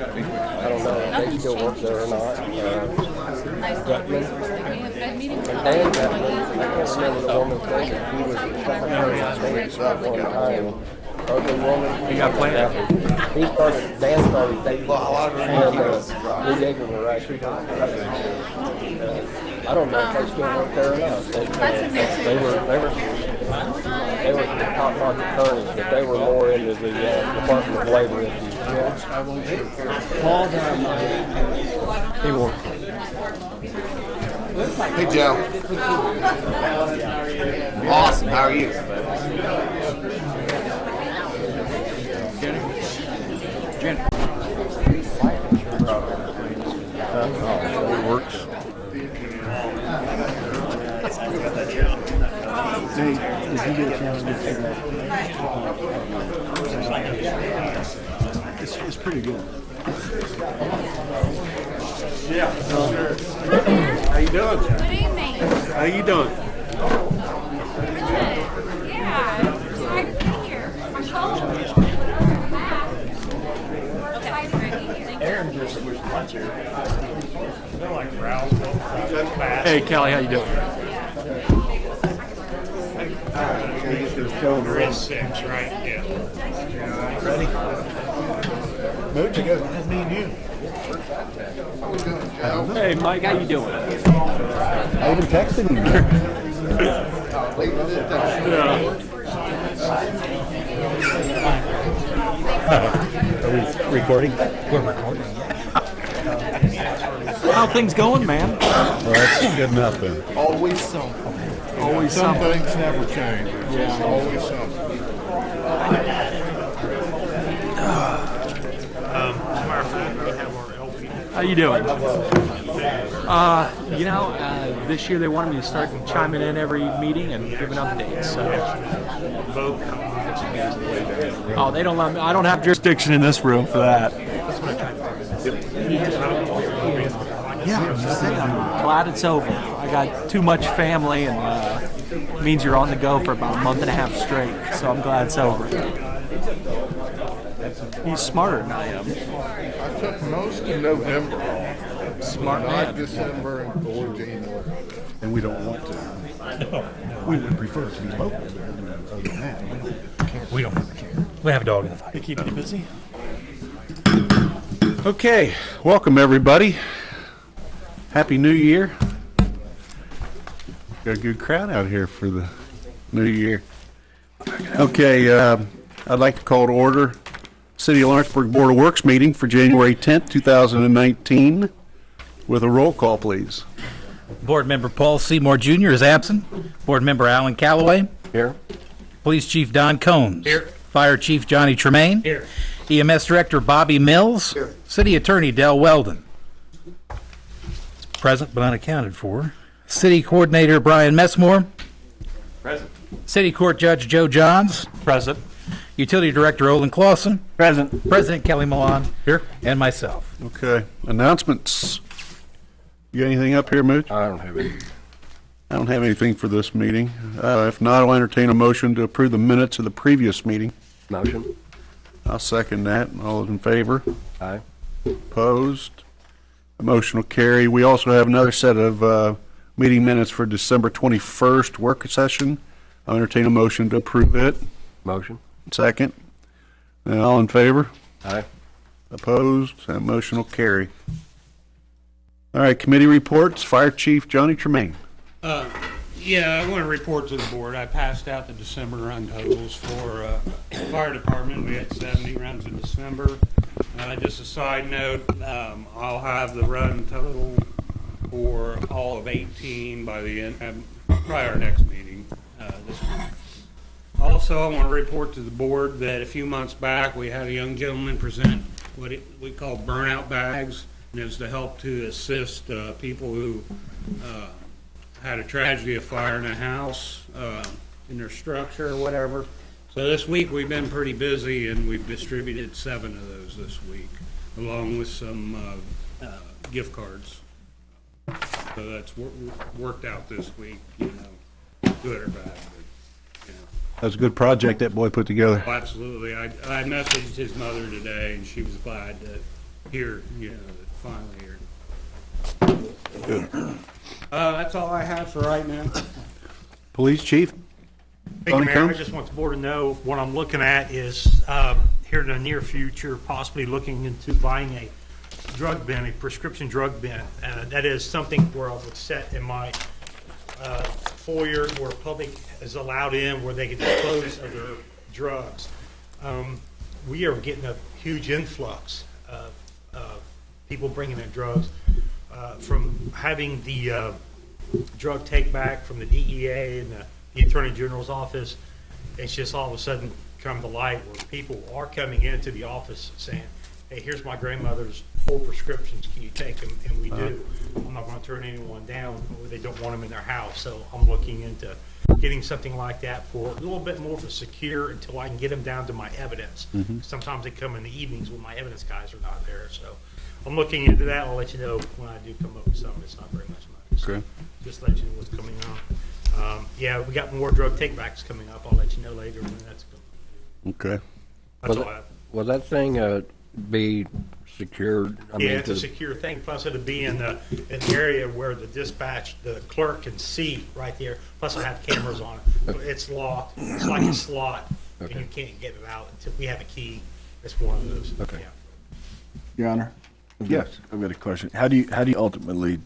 I don't know if they still work there or not. Gutman. And Dan Gutman, I can't remember the woman's name. He was a secretary of state at one time. Ugly woman. He got planted. He started, Dan started dating. And Lee Yeager were actually I don't know if they still work there or not. They were top-notch attorneys, but they were more into the Department of Labor issues. Paul he won't. Hey, Joe. Awesome. How are you? Jen. It works. Hey, did you get a chance to see that? It's pretty good. Yeah. How you doing? Good evening. How you doing? Yeah, excited to be here. I'm cold. Excited to be here. Aaron just was lunch here. Hey, Kelly, how you doing? There is 6, right? Yeah. Ready? Mooch, I guess that's me and you. Hey, Mike, how you doing? I even texted him. Are we recording? We're recording. How things going, man? Well, that's good enough then. Always something. Always Some something. things never change. It's always something. How you doing? This year they wanted me to start chiming in every meeting and giving updates. So. Oh, they don't let me. I don't have jurisdiction in this room for that. Yeah, I'm glad it's over. I got too much family, and it means you're on the go for about a month and a half straight. So I'm glad it's over. He's smarter than I am. I took most of November off. Smart Not man. December and or January. And we don't want to. We would prefer to be local. Other than that, we don't really care. We have a dog in the fight. They keep you busy. Okay, welcome everybody. Happy New Year. Got a good crowd out here for the New Year. Okay, I'd like to call to order City of Lawrenceburg Board of Works meeting for January 10th, 2019 with a roll call, please. Board Member Paul Seymour Jr. is absent. Board Member Alan Calloway. Here. Police Chief Don Combs. Here. Fire Chief Johnny Tremaine. Here. EMS Director Bobby Mills. Here. City Attorney Del Weldon. Present but unaccounted for. City Coordinator Brian Messmore. Present. City Court Judge Joe Johns. Present. Utility Director Olin Clausen. Present. President Kelly Milan. Here. And myself. Okay, announcements. You got anything up here, Mooch? I don't have any. I don't have anything for this meeting. If not, I'll entertain a motion to approve the minutes of the previous meeting. Motion. I'll second that. All in favor? Aye. Opposed? The motion will carry. We also have another set of meeting minutes for December 21st work session. I'll entertain a motion to approve it. Motion. Second. And all in favor? Aye. Opposed? That motion will carry. All right, committee reports. Fire Chief Johnny Tremaine. Yeah, I want to report to the board. I passed out the December run totals for fire department. We had 70 runs in December. Just a side note, I'll have the run total for all of 18 by the end, by our next meeting this week. Also, I want to report to the board that a few months back, we had a young gentleman present what we call burnout bags, and it was to help to assist people who had a tragedy of fire in a house, in their structure or whatever. So this week we've been pretty busy, and we've distributed 7 of those this week, along with some gift cards. So that's worked out this week, good or bad. But, That's a good project that boy put together. absolutely. I messaged his mother today, and she was glad that here, finally here. That's all I have for right now. Police chief? Thank you, Tony Mayor. Combs? I just want the board to know what I'm looking at is here in the near future, possibly looking into buying a drug bin, a prescription drug bin. That is something where I would set in my foyer where public is allowed in, where they can dispose of their drugs. We are getting a huge influx of people bringing in drugs from having the drug take back from the DEA and the Attorney General's office. It's just all of a sudden come to light where people are coming into the office saying, hey, here's my grandmother's 4 prescriptions, can you take them? And we do. I'm not going to turn anyone down, or they don't want them in their house. So I'm looking into getting something like that for a little bit more of a secure until I can get them down to my evidence. Sometimes they come in the evenings when my evidence guys are not there. So I'm looking into that. I'll let you know when I do come up with something. It's not very much money. So Okay. just let you know what's coming on. Yeah, we got more drug takebacks coming up. I'll let you know later when that's coming. Okay. That's all I have. Will that thing be secured? Yeah, it's a secure thing. Plus, it'll be in the area where the dispatch, the clerk can see right there. Plus, I have cameras on it. It's locked. It's like a slot, and you can't get it out until we have a key. It's one of those. Okay. Yeah. Your Honor? Yes. I've got a question. How do you ultimately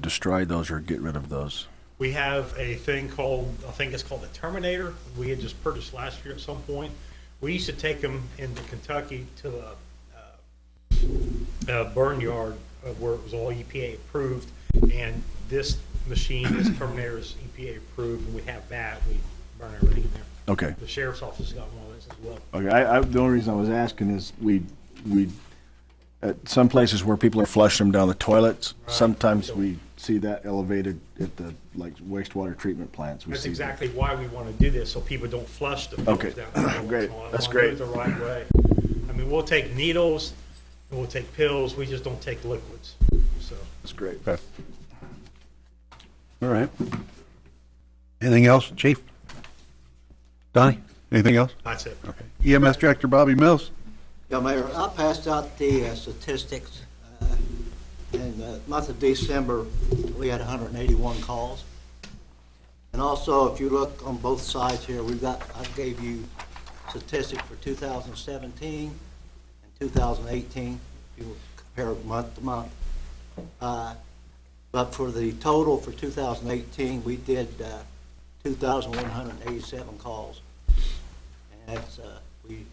destroy those or get rid of those? We have a thing called, I think it's called the Terminator. We had just purchased last year at some point. We used to take them into Kentucky to a burn yard where it was all EPA approved. And this machine, this Terminator, is EPA approved, and we have that. We burn everything in there. Okay. The sheriff's office has got one of those as well. Okay. The only reason I was asking is we at some places where people are flushing them down the toilets, sometimes we see that elevated at the wastewater treatment plants. That's exactly why we want to do this, so people don't flush the pills Okay. down. Great. I That's wanna great. do it the right way. I mean, we'll take needles, and we'll take pills, we just don't take liquids, so. That's great. Okay. All right. Anything else, chief? Donnie, anything else? That's it. Okay. EMS Director Bobby Mills? Yeah, Mayor, I passed out the statistics. In the month of December, we had 181 calls. And also, if you look on both sides here, I gave you statistics for 2017 and 2018, if you compare month to month. But for the total for 2018, we did 2,187 calls. And that's, we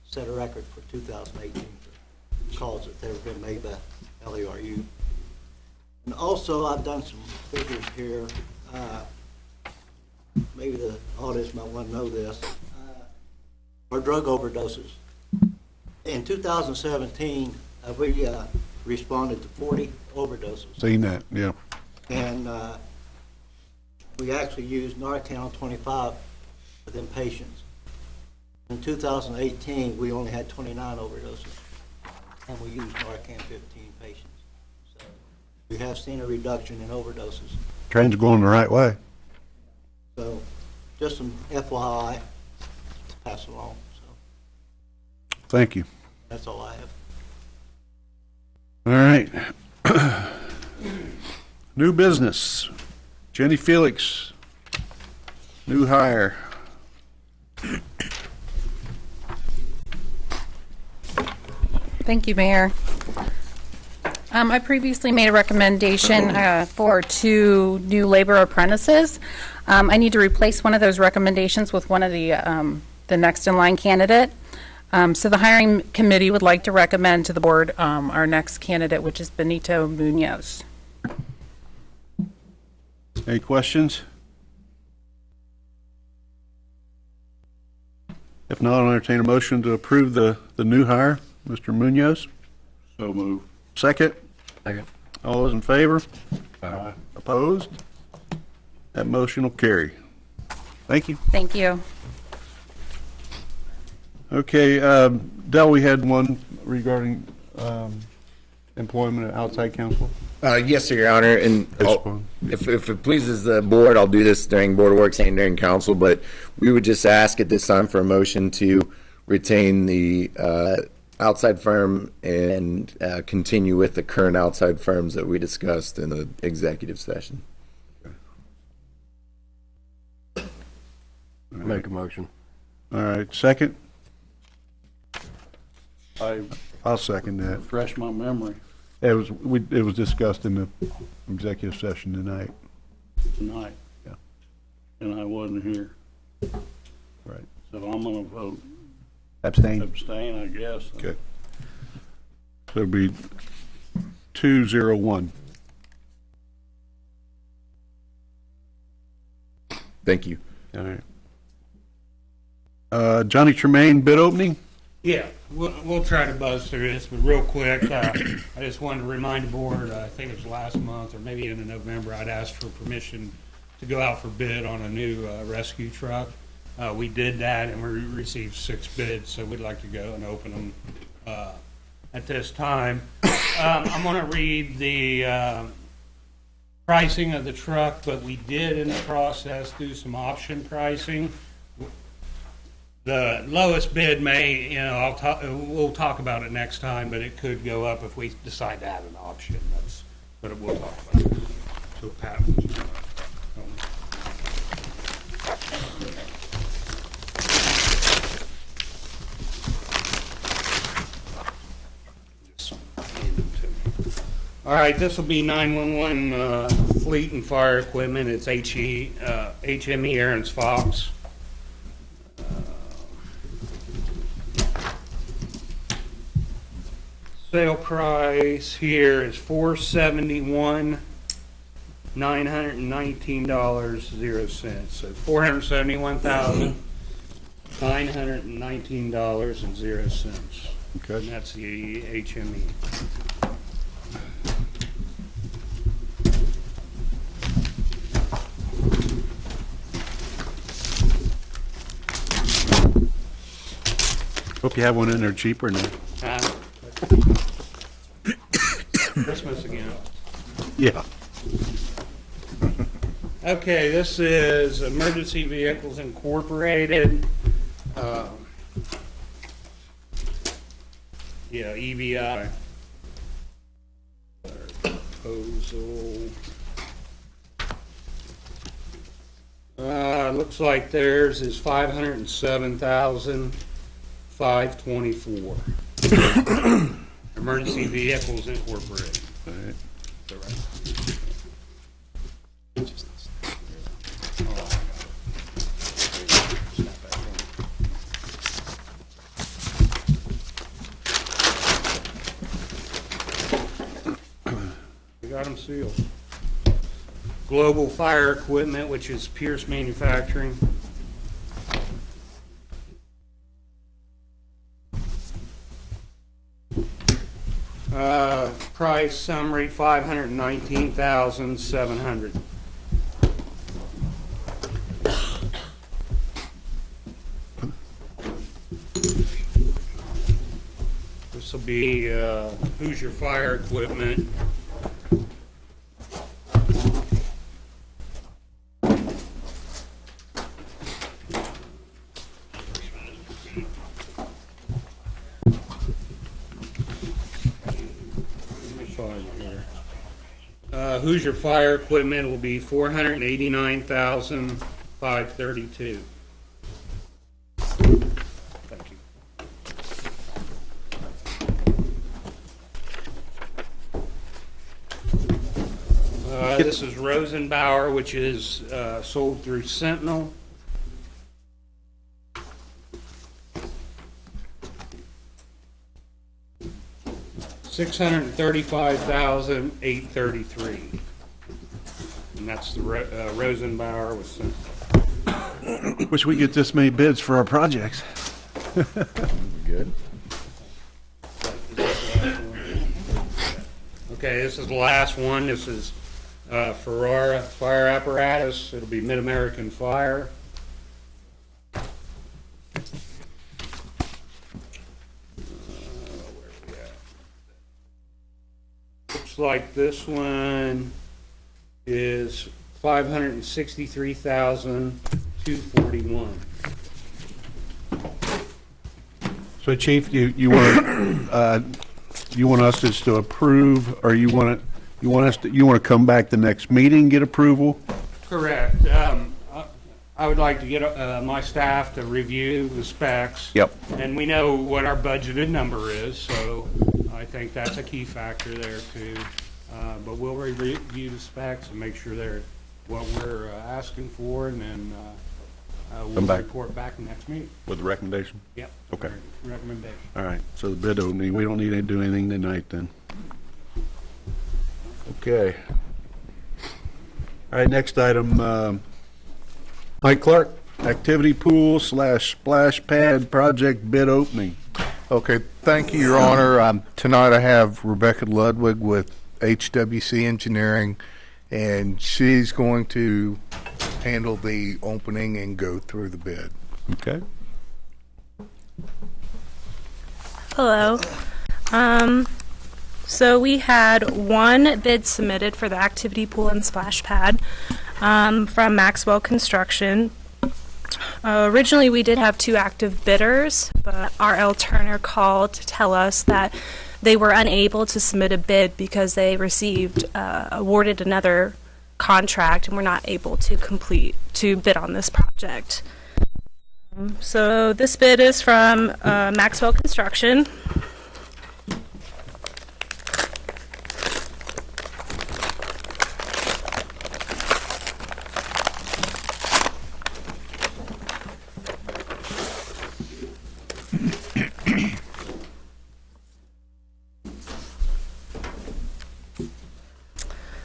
set a record for 2018 for calls that have been made by LERU. And also, I've done some figures here. Maybe the audience might want to know this. For drug overdoses. In 2017, we responded to 40 overdoses. Seen that, yeah. And we actually used Narcan 25 for them patients. In 2018, we only had 29 overdoses, and we used Narcan 15 patients. So we have seen a reduction in overdoses. Trend's going the right way. So just some FYI to pass along. So Thank you. that's all I have. All right. New business. Jenny Felix, new hire. Thank you, Mayor. I previously made a recommendation for 2 new labor apprentices. I need to replace one of those recommendations with one of the next in line candidate. So the hiring committee would like to recommend to the board our next candidate, which is Benito Munoz. Any questions? If not, I'll entertain a motion to approve the new hire, Mr. Munoz. So move. Second? Second. All those in favor? Opposed? That motion will carry. Thank you. Thank you. Okay, Del, we had one regarding employment at outside counsel. Yes, sir, Your Honor, and This one. if it pleases the board, I'll do this during Board of Works and during council, but we would just ask at this time for a motion to retain the outside firm and continue with the current outside firms that we discussed in the executive session. Make a motion. All right, second? I I'll second that. refresh my memory It was discussed in the executive session tonight. tonight. Yeah. And I wasn't here, Right. so I'm gonna vote Abstain? abstain, I guess. Okay. So it'll be 2-0-1. Thank you. All right. Johnny Tremaine bid opening? Yeah, we'll try to buzz through this, but real quick, I just wanted to remind the board, I think it was last month or maybe in November, I'd asked for permission to go out for bid on a new rescue truck. We did that and we received 6 bids, so we'd like to go and open them at this time. I'm going to read the pricing of the truck, but we did in the process do some option pricing. The lowest bid may, we'll talk about it next time, but it could go up if we decide to add an option. That's what we'll talk about. So Pat. All right, this will be 911 fleet and fire equipment. It's HME Aaron's Fox. Sale price here is $471,919.00. So $471,919.00. Okay. And that's the HME. Hope you have one in there cheaper now. Christmas again. Yeah. Okay, this is Emergency Vehicles Incorporated. EVI. Proposal. Looks like theirs is $507,524. Emergency Vehicles Incorporated. All right. We got them sealed. Global Fire Equipment, which is Pierce Manufacturing. Price summary $519,700. This will be Hoosier Fire Equipment. Hoosier Fire Equipment will be $489,532. Thank you. This is Rosenbauer, which is sold through Sentinel. $635,833, and that's the Rosenbauer with Sentinel. Wish we get this many bids for our projects. Good. Okay, this is the last one. This is Ferrara Fire Apparatus. It'll be Mid-American Fire. Looks like this one is $563,241. So Chief, you want us just to approve, or you want to come back the next meeting and get approval? Correct. I would like to get my staff to review the specs. Yep. And we know what our budgeted number is, so I think that's a key factor there too. But we'll review the specs and make sure they're what we're asking for, and then we'll report back next meeting. With the recommendation? Yep. Okay. Recommendation. All right, so the bid opening, we don't need to do anything tonight then. Okay. All right, next item, Mike Clark, activity pool / splash pad project bid opening. Okay, thank you, Your Honor. Tonight I have Rebecca Ludwig with HWC Engineering, and she's going to handle the opening and go through the bid. Okay. Hello. So we had one bid submitted for the activity pool and splash pad from Maxwell Construction. Originally, we did have 2 active bidders, but R.L. Turner called to tell us that they were unable to submit a bid because they received awarded another contract and were not able to bid on this project. So this bid is from Maxwell Construction.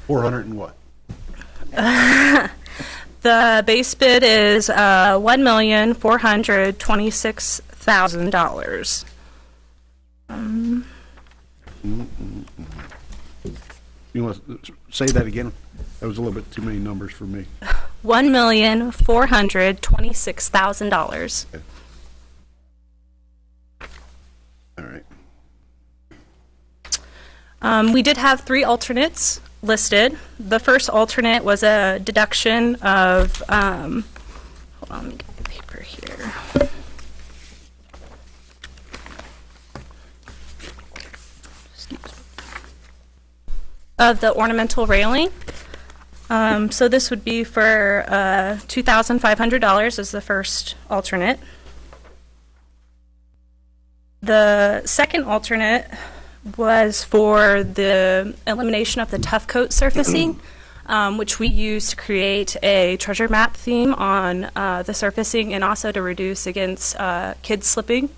$400 and what? The base bid is $1,426,000. You want to say that again? That was a little bit too many numbers for me. $1,426,000. Okay. All right. We did have 3 alternates listed. The first alternate was a deduction of, hold on, let me get the paper here. Of the ornamental railing. So this would be for $2,500 as the first alternate. The second alternate was for the elimination of the tough coat surfacing, which we use to create a treasure map theme on the surfacing and also to reduce against kids slipping.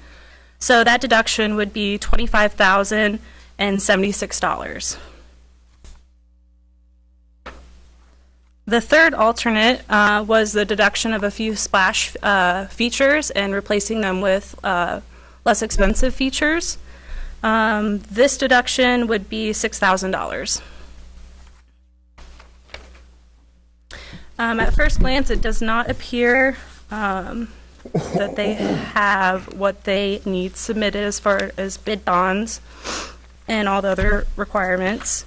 So that deduction would be $25,076. The third alternate was the deduction of a few splash features and replacing them with less expensive features. This deduction would be $6,000. At first glance, it does not appear that they have what they need submitted as far as bid bonds and all the other requirements.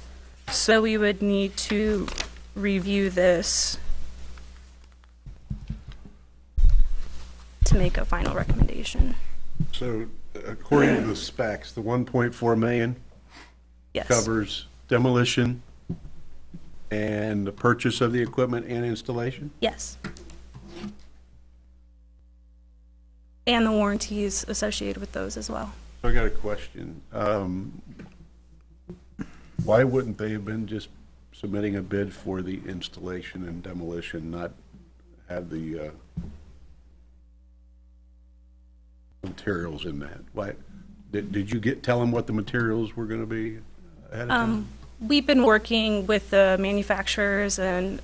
So we would need to review this to make a final recommendation. So according to the specs, the 1.4 million Yes. covers demolition and the purchase of the equipment and installation? Yes. And the warranties associated with those as well. So I got a question. Why wouldn't they have been just submitting a bid for the installation and demolition, not have the materials in that? Why did you tell them what the materials were going to be ahead of time? We've been working with the manufacturers and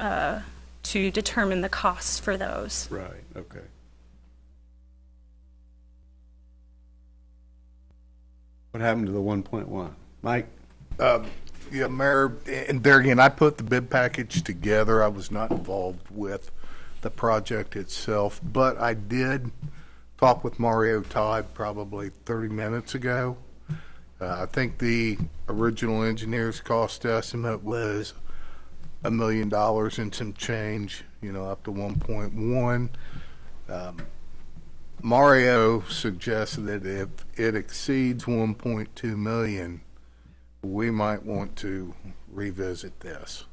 to determine the costs for those. Right. Okay. What happened to the 1.1, Mike? Yeah, Mayor, and there again, I put the bid package together. I was not involved with the project itself, but I did talk with Mario Todd probably 30 minutes ago. I think the original engineer's cost estimate was $1 million and some change, up to 1.1. Mario suggested that if it exceeds 1.2 million, we might want to revisit this.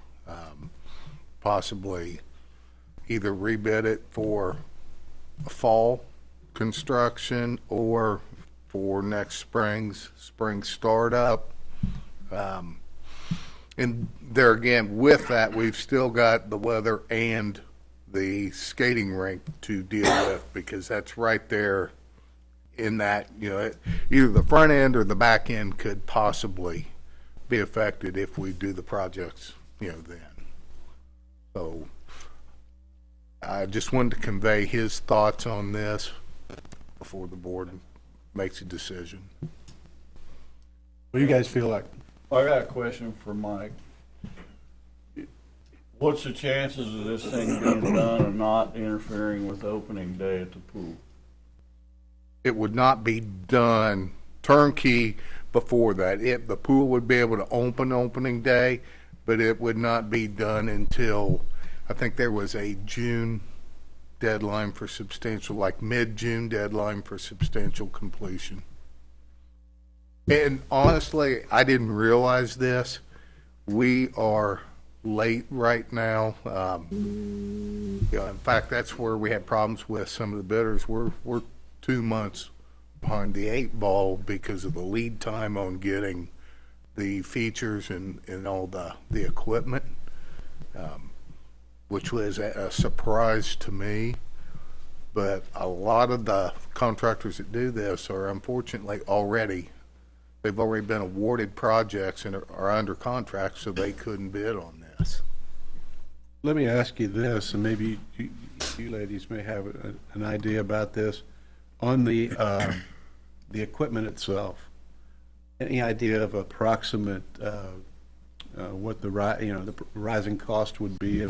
Possibly either rebid it for a fall construction or for next spring startup. And there again, with that, we've still got the weather and the skating rink to deal with, because that's right there in that, either the front end or the back end could possibly be affected if we do the projects, then. So I just wanted to convey his thoughts on this before the board makes a decision. What do you guys feel like? I got a question for Mike. What's the chances of this thing being done and not interfering with opening day at the pool? It would not be done turnkey before that. The pool would be able to opening day, but it would not be done until, I think there was a June deadline for substantial, like mid-June deadline for substantial completion. And honestly, I didn't realize this. We are late right now. In fact, that's where we had problems with some of the bidders. We're 2 months behind the 8 ball because of the lead time on getting the features and all the equipment, which was a surprise to me. But a lot of the contractors that do this are unfortunately they've already been awarded projects and are under contract, so they couldn't bid on this. Let me ask you this, and maybe you ladies may have an idea about this. On the equipment itself, any idea of approximate what the rising cost would be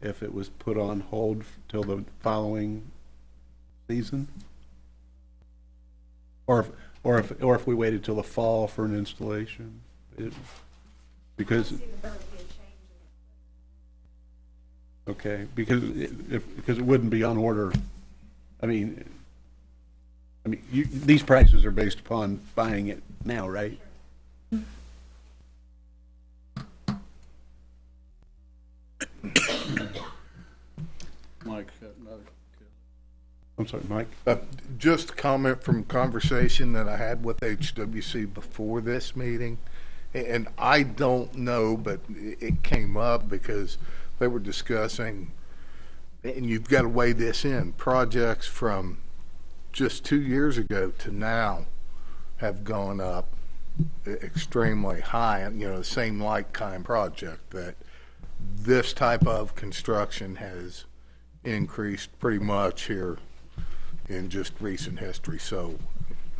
if it was put on hold till the following season, or if we waited till the fall for an installation? Because it wouldn't be on order. I mean, these prices are based upon buying it now, right? Mike's got another. I'm sorry, Mike? Just a comment from a conversation that I had with HWC before this meeting, and I don't know, but it came up because they were discussing, and you've got to weigh this in, projects from just 2 years ago to now have gone up extremely high. The same like kind project, that this type of construction has increased pretty much here in just recent history. So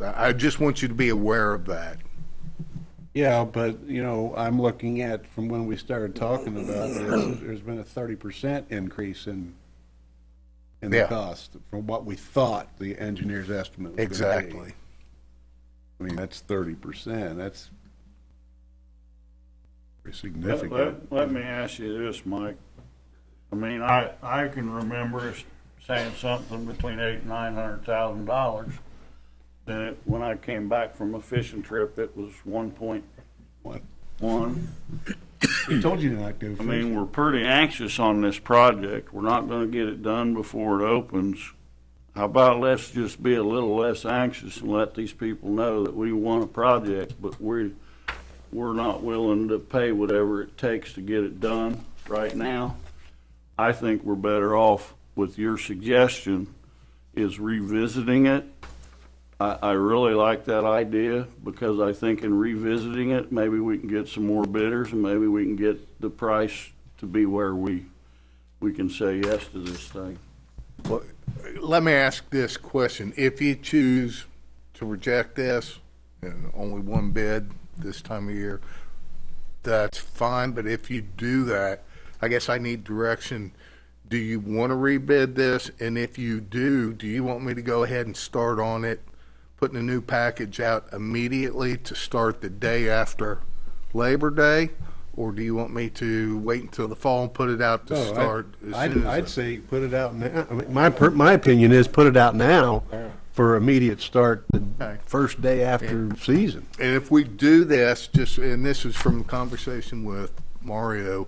I just want you to be aware of that. Yeah, but I'm looking at from when we started talking about this, there's been a 30% increase in the cost from what we thought the engineer's estimate was. Exactly. I mean, that's 30%. That's pretty significant. Let me ask you this, Mike. I mean, I can remember saying something between $800,000 and $900,000. Then when I came back from a fishing trip, it was 1.1. He told you not to. I mean, we're pretty anxious on this project. We're not going to get it done before it opens. How about let's just be a little less anxious and let these people know that we want a project, but we're not willing to pay whatever it takes to get it done right now. I think we're better off with your suggestion is revisiting it. I really like that idea, because I think in revisiting it, maybe we can get some more bidders, and maybe we can get the price to be where we can say yes to this thing. Well, let me ask this question. If you choose to reject this, and only one bid this time of year, that's fine. But if you do that, I guess I need direction. Do you want to rebid this? And if you do you want me to go ahead and start on it, putting a new package out immediately to start the day after Labor Day? or do you want me to wait until the fall and put it out to start? I'd say put it out now. I mean, my opinion is put it out now for immediate start the first day after season. And if we do this, and this is from conversation with Mario,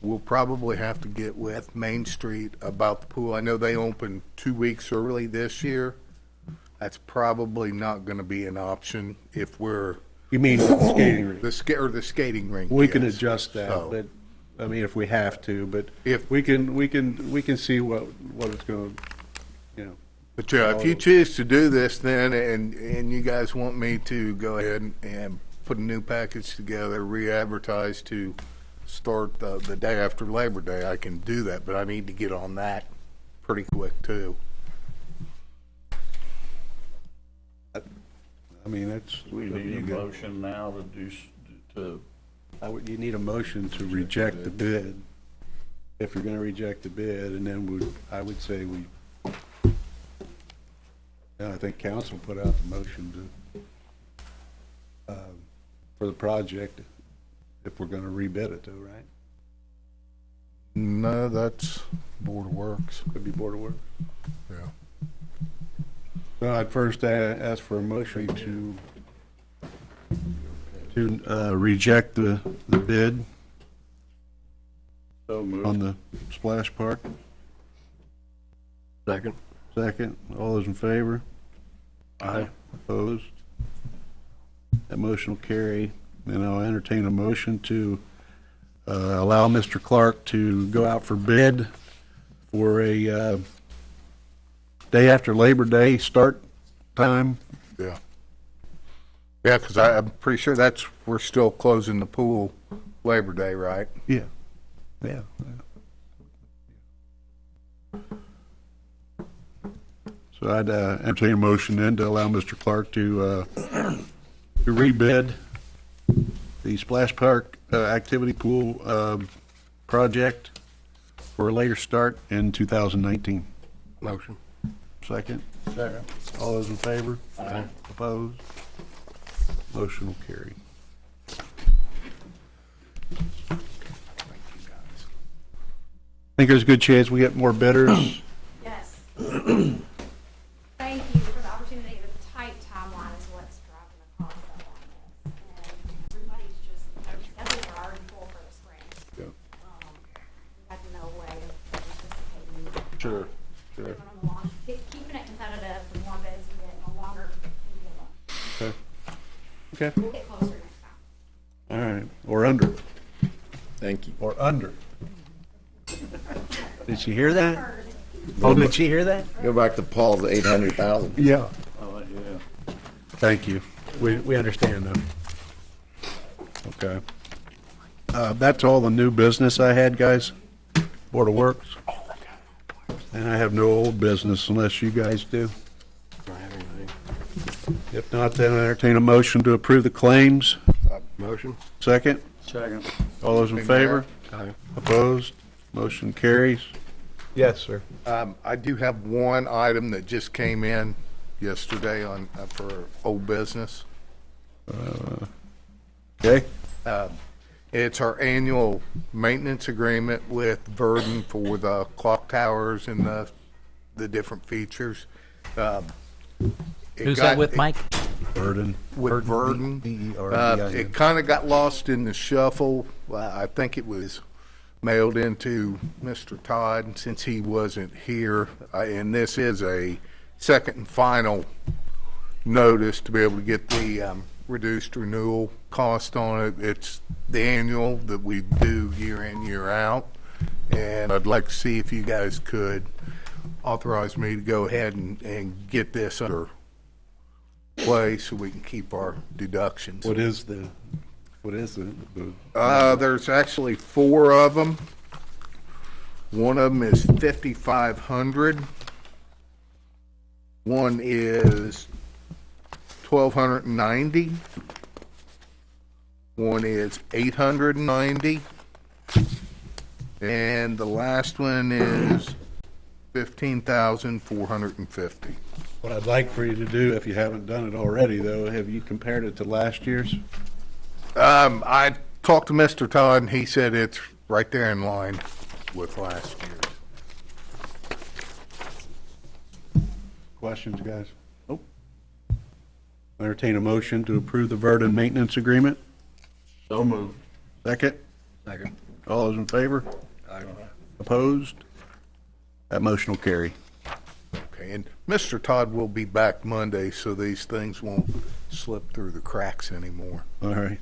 we'll probably have to get with Main Street about the pool. I know they opened 2 weeks early this year. That's probably not going to be an option if we're. You mean the skating rink? The skating rink. We can yes. adjust that, So, but I mean, if we have to, but if we can see what it's going to, you know. But if you choose to do this, then and you guys want me to go ahead and put a new package together, re-advertise to start the day after Labor Day, I can do that. But I need to get on that pretty quick too. I mean, that's. We need a motion now to You need a motion to reject the bid, if you're gonna reject the bid, and then I would say I think council put out the motion to, for the project, if we're gonna rebid it though, right? No, that's Board of Works. Could be Board of Works. Yeah. So I'd first ask for a motion to reject the bid so move. on the splash park. Second. Second. All those in favor? Aye. Opposed? That motion will carry. Then I'll entertain a motion to allow Mr. Clark to go out for bid for a day after Labor Day start time. Yeah. Yeah, because I'm pretty sure we're still closing the pool Labor Day, right? Yeah. Yeah. So I'd entertain a motion then to allow Mr. Clark to rebid the Splash Park activity pool project for a later start in 2019. Motion. Second? Second. All those in favor? Aye. Opposed? Motion will carry. Think there's a good chance we get more bidders? Yes. Thank you for the opportunity. The tight timeline is what's driving the cost up on this. And everybody's just, their schedules are already full for the spring. Yeah. We had no way of anticipating. Sure, sure. Keeping them along, keeping it competitive, the more bids we get, the longer we get them. Okay. Okay. We'll get closer next time. All right. Or under. Thank you. Or under. Did you hear that? Oh, did you hear that? Go back to Paul's 800,000. Yeah. Oh, yeah. Thank you. We understand that. Okay. That's all the new business I had, guys. Board of Works. And I have no old business unless you guys do. If not, then I entertain a motion to approve the claims. Motion. Second? Second. All those in favor? Aye. Opposed? Motion carries. Yes, sir. I do have one item that just came in yesterday on for old business. Okay. It's our annual maintenance agreement with Verdon for the clock towers and the different features. Who's that with, Mike? Verdon. With Verdon. V-E-R-D-I-N. It kind of got lost in the shuffle. I think it was mailed into Mr. Todd since he wasn't here. And this is a second and final notice to be able to get the reduced renewal cost on it. It's the annual that we do year in, year out. And I'd like to see if you guys could authorize me to go ahead and get this under way so we can keep our deductions. What is the There's actually 4 of them. One of them is 5,500. One is 1,290. One is 890. And the last one is 15,450. What I'd like for you to do, if you haven't done it already, though, have you compared it to last year's? I talked to Mr. Todd, and he said it's right there in line with last year's. Questions, guys? Nope. Entertain a motion to approve the Verdon maintenance agreement. So moved. Second? Second. All those in favor? Opposed? That motion will carry. Okay, and Mr. Todd will be back Monday, so these things won't slip through the cracks anymore. All right.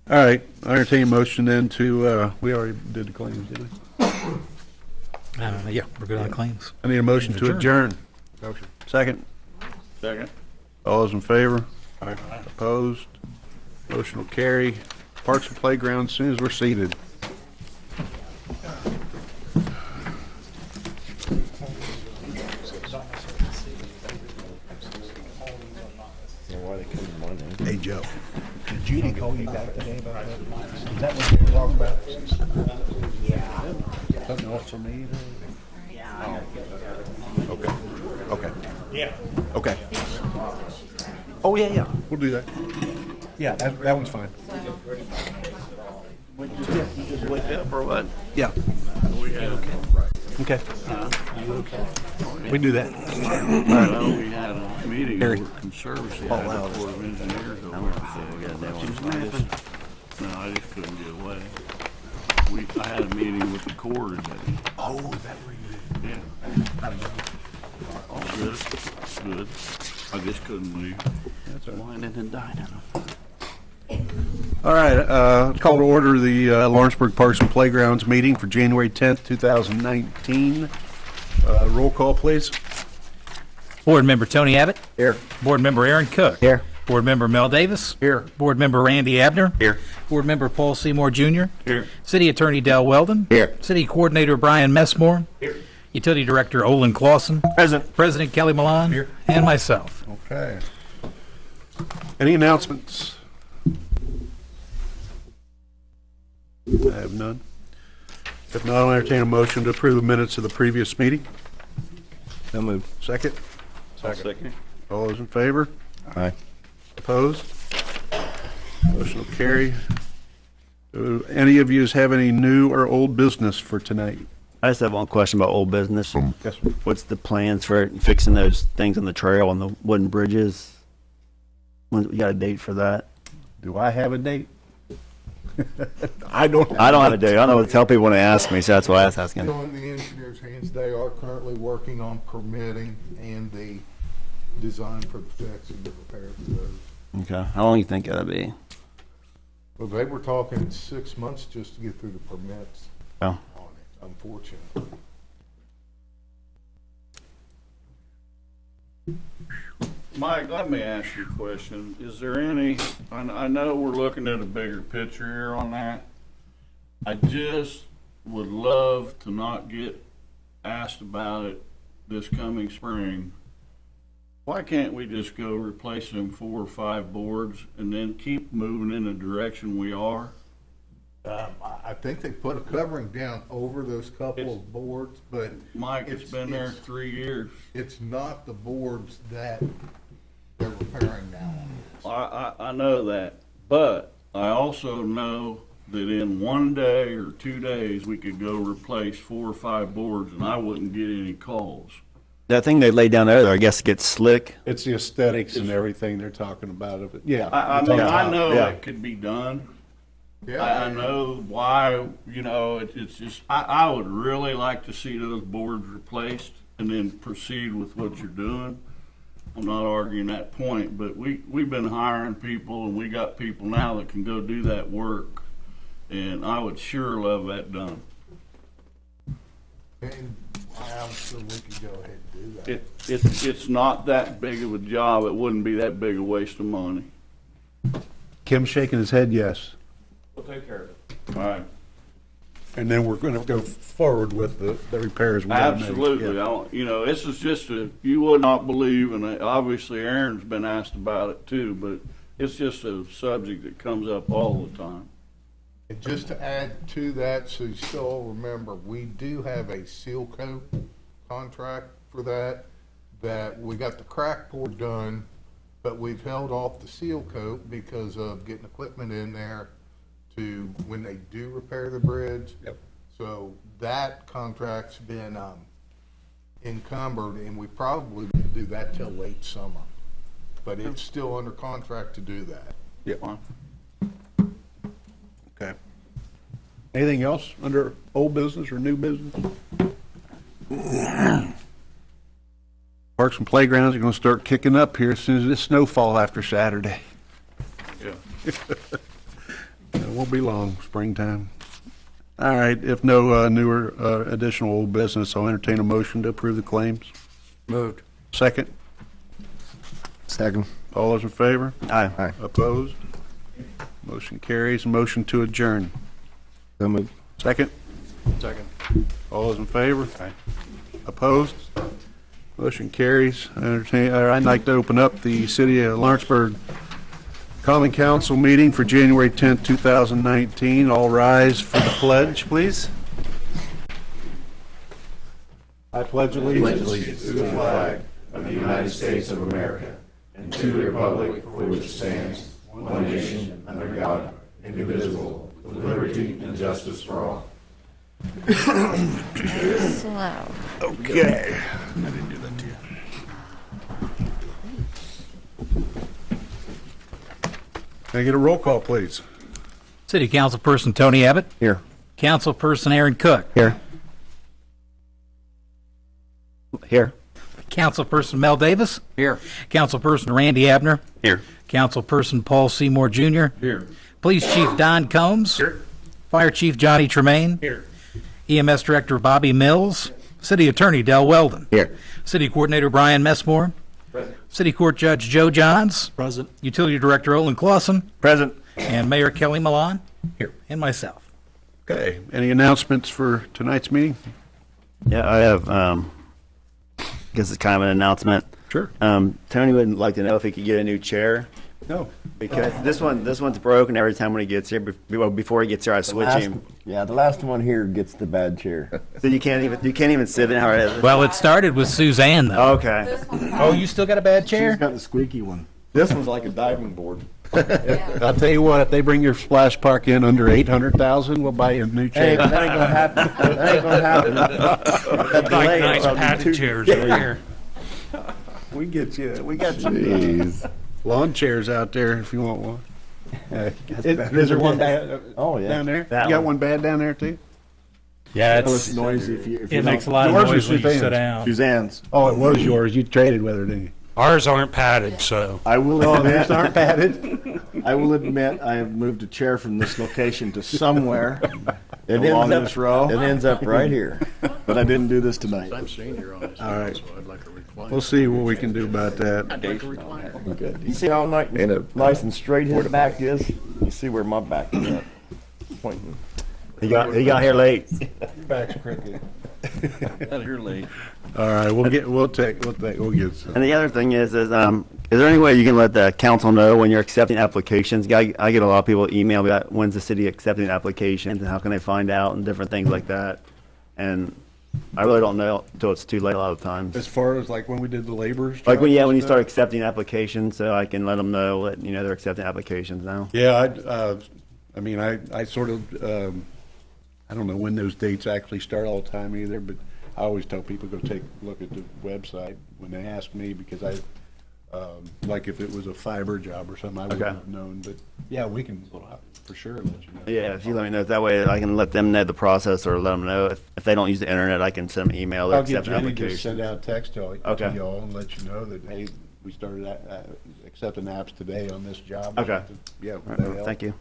All right, I entertain a motion then to, we already did the claims, didn't we? Yeah, we're good on claims. I need a motion to adjourn. Motion. Second? Second. All those in favor? Opposed? Motion will carry. Parks and Playgrounds, as soon as we're seated. Hey, Joe. Did Judy call you back today about that? Is that what you were talking about? Yeah. Something else for me? Okay. Okay. Yeah. Okay. Oh, yeah, yeah. We'll do that. Yeah, that one's fine. You just wake up or what? Yeah. Okay. We do that. I know we had a meeting Harry. over Conservancy, Oh, had wow. the Corps of Engineers over there. No, I just couldn't get away. I had a meeting with the Corps today. Oh, that were you? Yeah. All good, good. I just couldn't leave. That's whining and dining. All right, call to order the Lawrenceburg Parks and Playgrounds meeting for January 10th, 2019. Roll call, please. Board Member Tony Abbott. Here. Board Member Aaron Cook. Here. Board Member Mel Davis. Here. Board Member Randy Abner. Here. Board Member Paul Seymour Jr. Here. City Attorney Dell Weldon. Here. City Coordinator Brian Messmore. Here. Utility Director Olin Clausen. Present. President Kelly Milan. Here. And myself. Okay. Any announcements? I have none. If not, I'll entertain a motion to approve the minutes of the previous meeting. So moved. Second? Second. All those in favor? Aye. Opposed? Motion will carry. Do any of yous have any new or old business for tonight? I just have one question about old business. Yes, sir. What's the plans for fixing those things on the trail and the wooden bridges? You got a date for that? Do I have a date? I don't have a date. I don't know what to tell people when they ask me, so that's why I was asking. Still in the engineer's hands. They are currently working on permitting and the design for the fix and the repair for those. Okay. How long you think that'll be? Well, they were talking 6 months just to get through the permits Oh. on it, unfortunately. Mike, let me ask you a question. Is there any, I know we're looking at a bigger picture here on that. I just would love to not get asked about it this coming spring. Why can't we just go replace them 4 or 5 boards and then keep moving in the direction we are? I think they put a covering down over those couple of boards, but Mike, it's been there 3 years. it's not the boards that they're repairing now. I know that, but I also know that in 1 day or 2 days, we could go replace 4 or 5 boards and I wouldn't get any calls. That thing they laid down there, I guess, gets slick. It's the aesthetics and everything they're talking about of it. Yeah. I mean, I know Yeah. it could be done. Yeah. I know why, you know, it's just, I would really like to see those boards replaced and then proceed with what you're doing. I'm not arguing that point, but we've been hiring people and we got people now that can go do that work. And I would sure love that done. And I'm sure we could go ahead and do that. It's not that big of a job. It wouldn't be that big a waste of money. Kim's shaking his head yes. We'll take care of it. All right. And then we're going to go forward with the repairs. we gotta make. Absolutely. Yeah. You know, this is just you would not believe, and obviously Aaron's been asked about it too, but it's just a subject that comes up all the time. And just to add to that, so you still remember, we do have a seal coat contract for that we got the crack pour done, but we've held off the seal coat because of getting equipment in there to, when they do repair the bridge. Yep. So that contract's been encumbered, and we probably won't do that till late summer. But it's still under contract to do that. Yep. Okay. Anything else under old business or new business? Parks and playgrounds are going to start kicking up here as soon as this snowfall after Saturday. Yeah. It won't be long, springtime. All right, if no newer additional old business, I'll entertain a motion to approve the claims. Moved. Second. Second. All those in favor? Aye. Aye. Opposed? Motion carries. Motion to adjourn. So moved. Second. Second. All those in favor? Aye. Opposed? Motion carries. I'd like to open up the City of Lawrenceburg Common Council meeting for January 10th, 2019. All rise for the pledge, please. I pledge allegiance To the flag of the United States of America and to the republic for which it stands, one nation, under God, indivisible, with liberty and justice for all. Slow. Okay. I didn't do that to you. Can I get a roll call, please? City Councilperson Tony Abbott. Here. Councilperson Aaron Cook. Here. Here. Councilperson Mel Davis. Here. Councilperson Randy Abner. Here. Councilperson Paul Seymour Jr. Here. Police Chief Don Combs. Here. Fire Chief Johnny Tremaine. Here. EMS Director Bobby Mills. City Attorney Del Weldon. Here. City Coordinator Brian Messmore. Present. City Court Judge Joe Johns. Present. Utility Director Olin Clausen. Present. And Mayor Kelly Milan. Here. And myself. Okay. Any announcements for tonight's meeting? Yeah, I have, I guess it's kind of an announcement. Sure. Tony would like to know if he could get a new chair. No. Because this one's broken every time when he gets here. Before he gets here, I switch him. Yeah, the last one here gets the bad chair. So you can't even sit in how it is. Well, it started with Suzanne, though. Okay. Oh, you still got a bad chair? She's got the squeaky one. This one's like a diving board. I'll tell you what, if they bring your splash park in under 800,000, we'll buy you a new Hey, chair. that ain't gonna happen. That ain't gonna happen. That delay Like is nice probably padded too- chairs over here. We get you. We got you. Jeez. Lawn chairs out there if you want one. better Is there than one this. bad Oh, yeah. down there? That You got one. one bad down there too? Yeah, Oh, it's noisy if you it makes a lot of Yours or noise when you Suzanne's? sit down. Suzanne's. Oh, it was yours. You traded with her, didn't you? Ours aren't padded, so. I will Oh, admit, theirs aren't padded? I will admit, I have moved a chair from this location to somewhere It along ends this row, up, it ends up right here. but I didn't do this tonight. I'm senior on this. All right. So I'd like a recline. We'll see what we can do about that. I'd like a recliner. Good. You see how nice and straight his back is? You see where my back is at? Pointing. He got here late. Back's crooked. You're late. All right, we'll get some. And the other thing is there any way you can let the council know when you're accepting applications? I get a lot of people email me about when's the city accepting applications and how can they find out and different things like that. And I really don't know until it's too late a lot of times. As far as like when we did the laborers. Like when job you and start stuff? accepting applications, so I can let them know that they're accepting applications now. Yeah, I mean, I sort of, I don't know when those dates actually start all the time either, but I always tell people go take a look at the website when they ask me, because like if it was a fiber job or something, I wouldn't Okay. have known, but yeah, we can for sure let you know. Yeah, if you let me know, that way I can let them know the process or let them know. If they don't use the internet, I can send them an email or I'll get accept an Jenny to application. send out a text to Okay. y'all and let you know that, hey, we started accepting apps today on this job. Okay. Yeah. All would that right, help? thank you.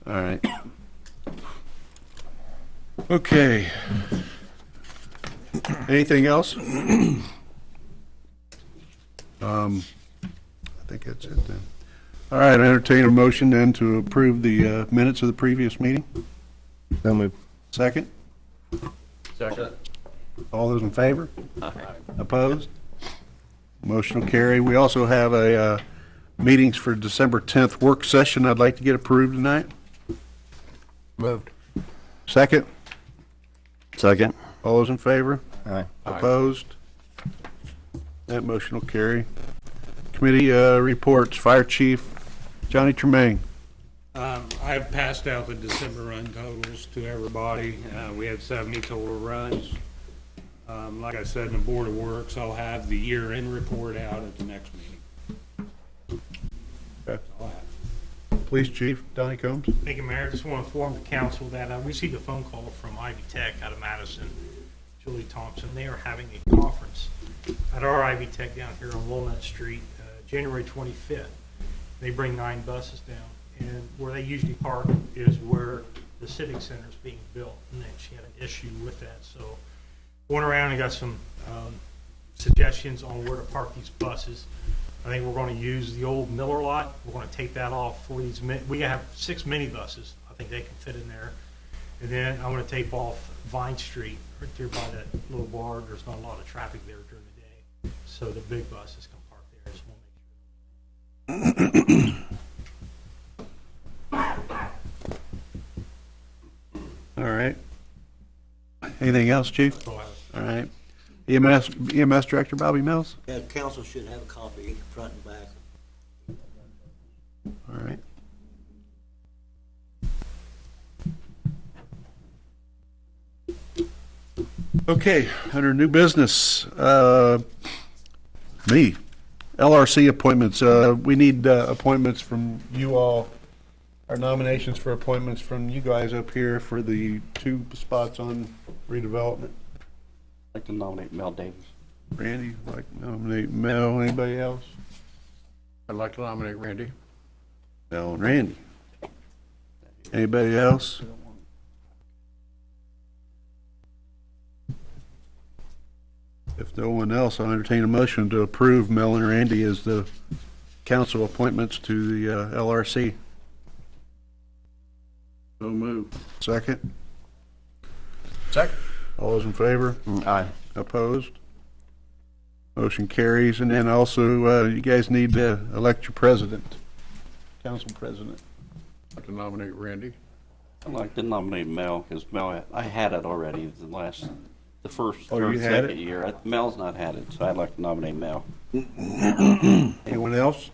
All right. Okay. Anything else? I think that's it then. All right, I entertain a motion then to approve the minutes of the previous meeting. So moved. Second? Second. All those in favor? Opposed? Motion will carry. We also have a meetings for December 10th work session I'd like to get approved tonight. Moved. Second? Second. All those in favor? Aye. Opposed? That motion will carry. Committee reports. Fire Chief Johnny Tremaine. I've passed out the December run totals to everybody. We had 70 total runs. Like I said in the Board of Works, I'll have the year-end report out at the next meeting. Okay. That's all I have. Police Chief Donnie Combs. Thank you, Mayor. Just want to inform the council that I received a phone call from Ivy Tech out of Madison, Julie Thompson. They are having a conference at our Ivy Tech down here on Walnut Street, January 25th. They bring 9 buses down, and where they usually park is where the Civic Center is being built, and then she had an issue with that. So went around and got some suggestions on where to park these buses. I think we're going to use the old Miller lot. We're going to take that off for these. We have 6 minibuses. I think they can fit in there. And then I'm going to tape off Vine Street right there by that little bar. There's not a lot of traffic there during the day, so the big buses can park there. Just want to make sure. All right. Anything else, Chief? All right. EMS Director Bobby Mills. Yeah, council should have a copy, front and back. All right. Okay, under new business, me, LRC appointments. We need appointments from you all, our nominations for appointments from you guys up here for the 2 spots on redevelopment. I'd like to nominate Mel Davis. Randy, would like to nominate Mel. Anybody else? I'd like to nominate Randy. Mel and Randy. Anybody else? If no one else, I'll entertain a motion to approve Mel and Randy as the council appointments to the LRC. So move. Second? Second. All those in favor? Aye. Opposed? Motion carries. And then also, you guys need to elect your president, council president. I'd like to nominate Randy. I'd like to nominate Mel, because Mel, I had it already the first Oh, or you had second it? year. Mel's not had it, so I'd like to nominate Mel. Anyone else?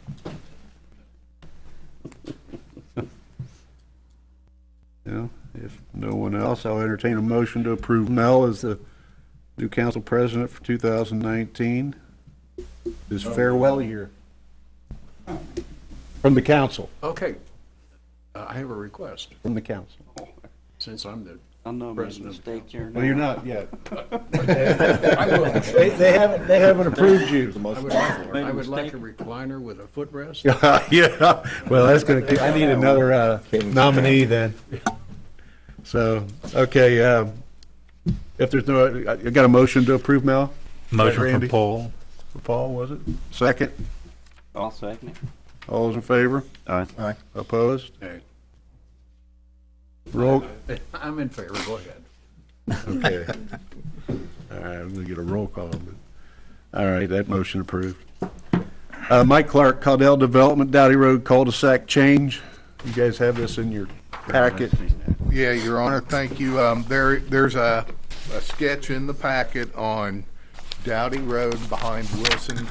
No, if no one else, I'll entertain a motion to approve Mel as the new council president for 2019. His farewell year. From the council, Okay. I have a request, from the council. since I'm the I'm nominating president. mistake here. Well, you're not yet. I will. They haven't approved you. I would like a recliner with a footrest. Yeah, well, that's gonna, I need another nominee then. So, okay, if there's no, I got a motion to approve Mel? Motion Randy? from Paul. For Paul, was it? Second? I'll second it. All those in favor? Aye. Aye. Opposed? Hey, Roll, I'm in favor, go ahead. okay. All right, I'm gonna get a roll call, but, all right, that motion approved. Mike Clark, Caudell Development, Dowdy Road cul-de-sac change. You guys have this in your packet. Yeah, Your Honor, thank you. There's a sketch in the packet on Dowdy Road behind Wilson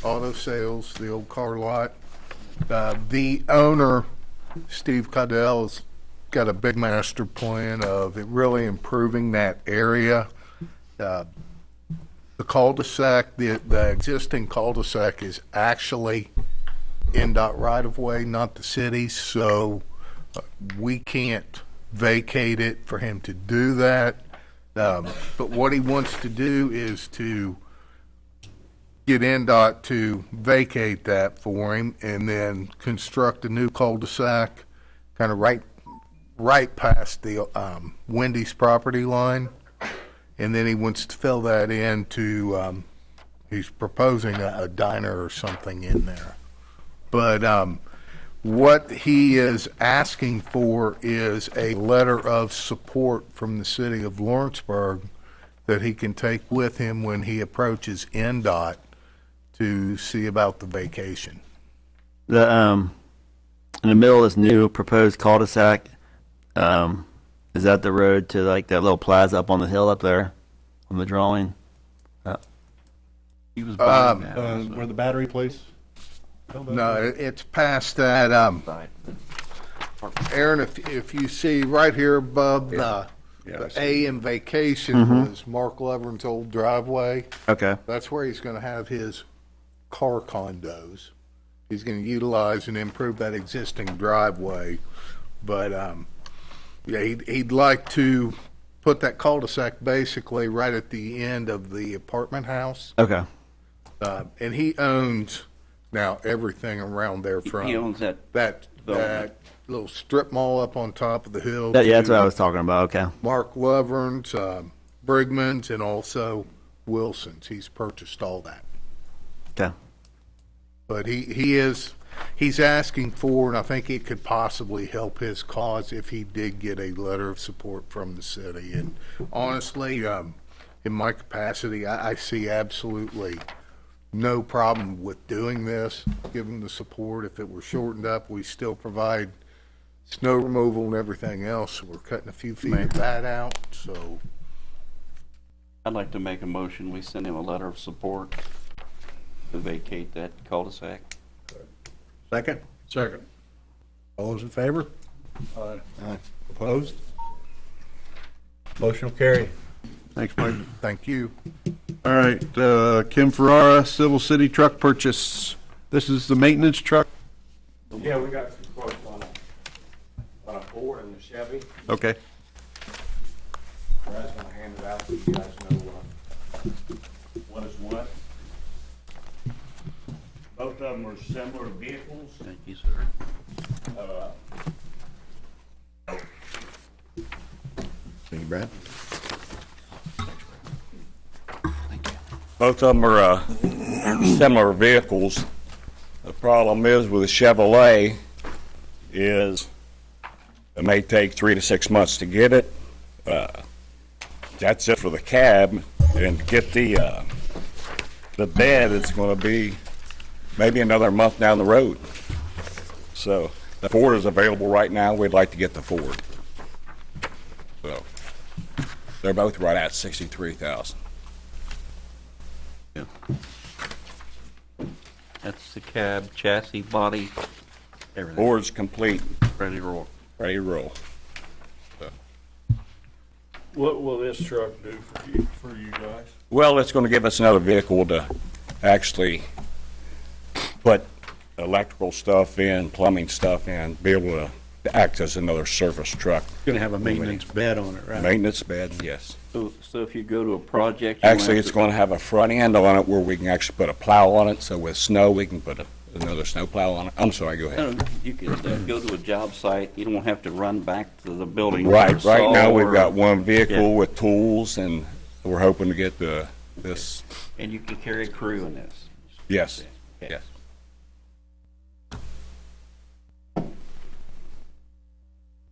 Auto Sales, the old car lot. The owner, Steve Caudell, has got a big master plan of it really improving that area. The cul-de-sac, the existing cul-de-sac is actually NDOT right-of-way, not the city's, so we can't vacate it for him to do that. But what he wants to do is to get NDOT to vacate that for him and then construct a new cul-de-sac kind of right past the Wendy's property line. And then he wants to fill that into, he's proposing a diner or something in there. But what he is asking for is a letter of support from the city of Lawrenceburg that he can take with him when he approaches NDOT to see about the vacation. The in the middle of this new proposed cul-de-sac, is that the road to like that little plaza up on the hill up there on the drawing? He was buying that. Where the battery place? No, it's past that, Aaron, if you see right here above the A in vacation was Mark Lovern's old driveway. Okay. That's where he's gonna have his car condos. He's gonna utilize and improve that existing driveway. But, yeah, he'd like to put that cul-de-sac basically right at the end of the apartment house. Okay. And he owns now everything around there from. He owns that. That little strip mall up on top of the hill. Yeah, that's to what I was talking about. Okay. Mark Lovern's, Brigman's, and also Wilson's. He's purchased all that. Okay. But he's asking for, and I think it could possibly help his cause if he did get a letter of support from the city. And honestly, in my capacity, I see absolutely no problem with doing this, given the support. If it were shortened up, we still provide snow removal and everything else. We're cutting a few feet of that out, so. I'd like to make a motion, we send him a letter of support to vacate that cul-de-sac. Second? Second. All those in favor? Aye. Opposed? Motion will carry. Thanks, Mike. Thank you. All right, Kim Ferrara, Civil City truck purchase. This is the maintenance truck? Yeah, we got some quotes on a Ford and a Chevy. Okay. Brad's gonna hand it out so you guys know what is what. Both of them are similar vehicles. Thank you, sir. Thank you, Brad. Both of them are similar vehicles. The problem is with the Chevrolet is it may take 3 to 6 months to get it. That's it for the cab, and to get the bed, it's going to be maybe another month down the road. So the Ford is available right now. We'd like to get the Ford. So they're both right at $63,000. Yeah. That's the cab, chassis, body, everything. Ford's complete. Ready to roll. Ready to roll. So. What will this truck do for you guys? Well, it's going to give us another vehicle to actually put electrical stuff in, plumbing stuff in, be able to act as another service truck. It's going to have a maintenance bed on it, right? Maintenance bed, yes. So if you go to a project, you Actually, won't it's have going to have a front end on it where we can actually put a plow on it. So with snow, we can put another snow plow on it. I'm sorry, go ahead. No, you could go to a job site. You don't have to run back to the building. Right. for Right saw now, we've or- got one vehicle Yeah. with tools, and we're hoping to get this. And you can carry a crew in this. Yes. Okay. Yes.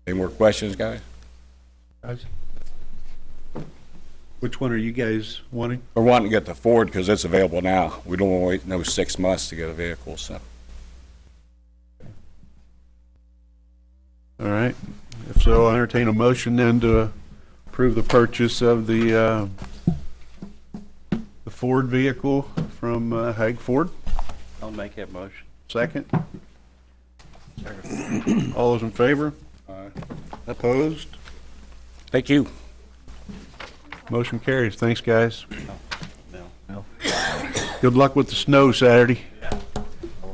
Any more questions, guys? Which one are you guys wanting? We're wanting to get the Ford because it's available now. We don't want to wait no 6 months to get a vehicle, so. All right. If so, I'll entertain a motion then to approve the purchase of the Ford vehicle from Haig Ford. I'll make that motion. Second. All those in favor? Aye. Opposed? Thank you. Motion carries. Thanks, guys. No. Good luck with the snow Saturday.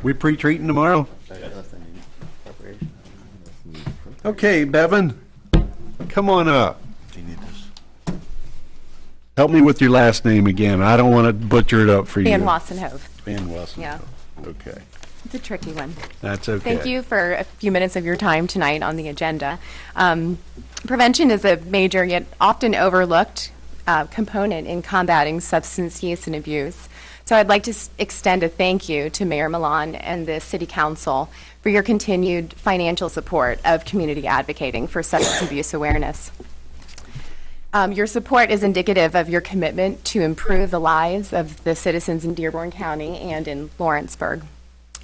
We pre-treating tomorrow? Okay, Bevan, come on up. Help me with your last name again. I don't want to butcher it up for you. Van Wassenhove. Van Wassenhove. Yeah. Okay. It's a tricky one. That's okay. Thank you for a few minutes of your time tonight on the agenda. Prevention is a major yet often overlooked component in combating substance use and abuse. So I'd like to extend a thank you to Mayor Milan and the City Council for your continued financial support of community advocating for substance abuse awareness. Your support is indicative of your commitment to improve the lives of the citizens in Dearborn County and in Lawrenceburg.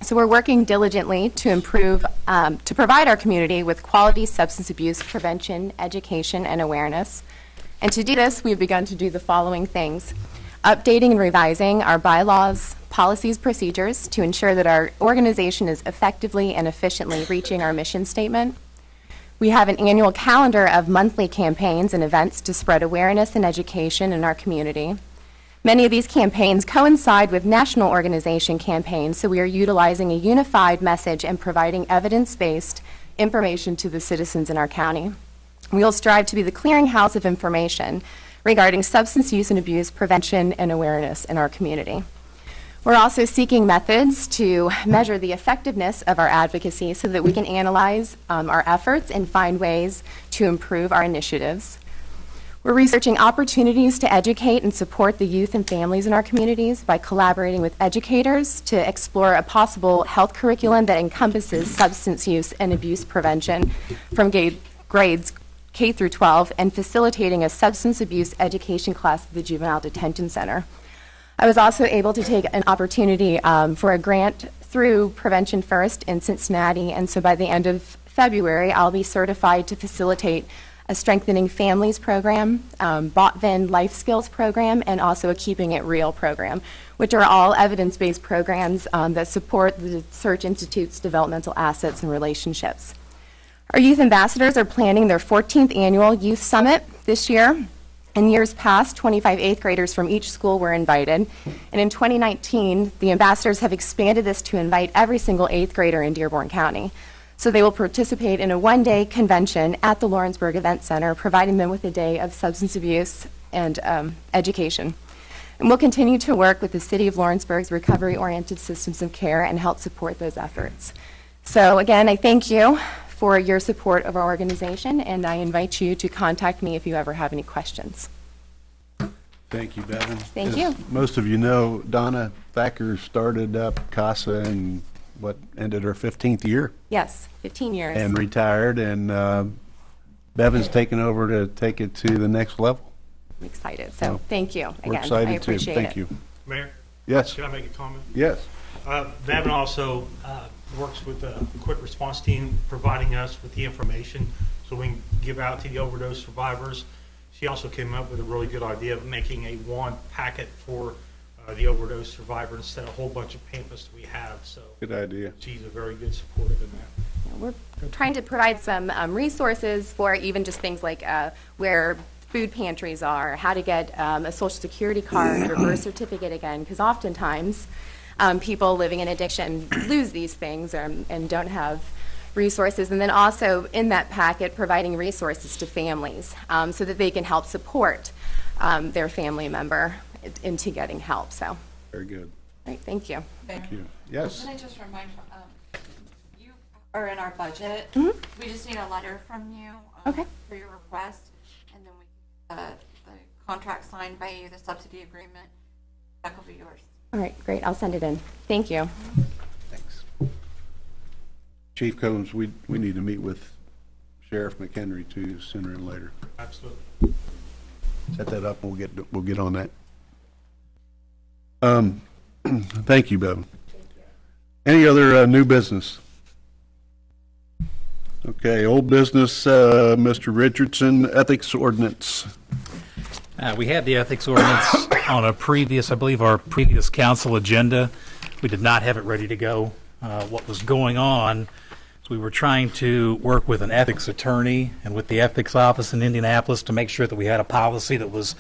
So we're working diligently to improve, to provide our community with quality substance abuse prevention, education, and awareness. And to do this, we've begun to do the following things. updating and revising our bylaws, policies, procedures to ensure that our organization is effectively and efficiently reaching our mission statement. We have an annual calendar of monthly campaigns and events to spread awareness and education in our community. Many of these campaigns coincide with national organization campaigns, so we are utilizing a unified message and providing evidence-based information to the citizens in our county. We will strive to be the clearinghouse of information regarding substance use and abuse prevention and awareness in our community. We're also seeking methods to measure the effectiveness of our advocacy so that we can analyze our efforts and find ways to improve our initiatives. We're researching opportunities to educate and support the youth and families in our communities by collaborating with educators to explore a possible health curriculum that encompasses substance use and abuse prevention from grades K through 12 and facilitating a substance abuse education class at the Juvenile Detention Center. I was also able to take an opportunity for a grant through Prevention First in Cincinnati, and so by the end of February, I'll be certified to facilitate a Strengthening Families program, Botvin Life Skills program, and also a Keeping It Real program, which are all evidence-based programs that support the Search Institute's developmental assets and relationships. Our youth ambassadors are planning their 14th annual Youth Summit this year. In years past, 25 eighth graders from each school were invited, and in 2019, the ambassadors have expanded this to invite every single eighth grader in Dearborn County. So they will participate in a one-day convention at the Lawrenceburg Event Center, providing them with a day of substance abuse and education. And we'll continue to work with the City of Lawrenceburg's recovery-oriented systems of care and help support those efforts. So again, I thank you for your support of our organization, and I invite you to contact me if you ever have any questions. Thank you, Bevan. Thank As you. most of you know, Donna Thacker started up CASA in ended her 15th year Yes, 15 years. and retired, and Bevan's taken over to take it to the next level. I'm excited, so thank you again. We're excited I appreciate too. Thank it. you. Mayor? Yes. Can I make a comment? Yes. Bevan also works with the Quick Response Team, providing us with the information so we can give out to the overdose survivors. She also came up with a really good idea of making a one packet for the overdose survivor instead of a whole bunch of pamphlets we have. So Good idea. she's a very good supportive in that. We're trying to provide some resources for even just things like where food pantries are, how to get a Social Security card or birth certificate again, because oftentimes people living in addiction lose these things and don't have resources. And then also in that packet, providing resources to families so that they can help support their family member into getting help. So, Very good. great, thank you. Thank you. Yes. Can I just remind, you are in our budget. Mhm. We just need a letter from you Okay. for your request, and then we the contract signed by you, the subsidy agreement, that will be yours. All right, great, I'll send it in. Thank you. Thanks. Chief Combs, we need to meet with Sheriff McHenry too, sooner and later. Absolutely. Set that up and we'll get on that. Thank you, Bevan. Any other new business? Okay, old business, Mr. Richardson, ethics ordinance. We had the ethics ordinance on a previous, I believe, our previous council agenda. We did not have it ready to go. What was going on is we were trying to work with an ethics attorney and with the ethics office in Indianapolis to make sure that we had a policy that was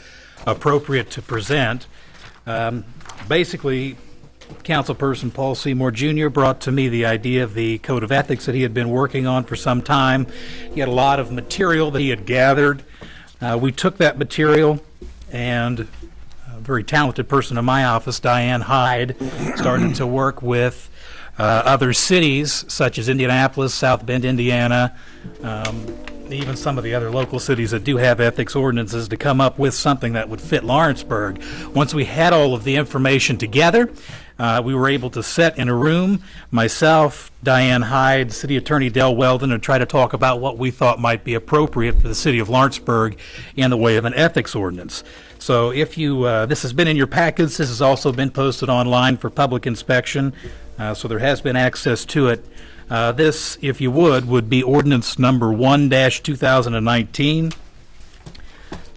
appropriate to present. Basically, Councilperson Paul Seymour Jr. brought to me the idea of the code of ethics that he had been working on for some time. He had a lot of material that he had gathered. We took that material, and a very talented person in my office, Diane Hyde, started to work with other cities such as Indianapolis, South Bend, Indiana, even some of the other local cities that do have ethics ordinances to come up with something that would fit Lawrenceburg. Once we had all of the information together, we were able to sit in a room, myself, Diane Hyde, City Attorney Del Weldon, and try to talk about what we thought might be appropriate for the city of Lawrenceburg in the way of an ethics ordinance. So if you, this has been in your packets, this has also been posted online for public inspection, so there has been access to it. This, if you would be ordinance number 1-2019.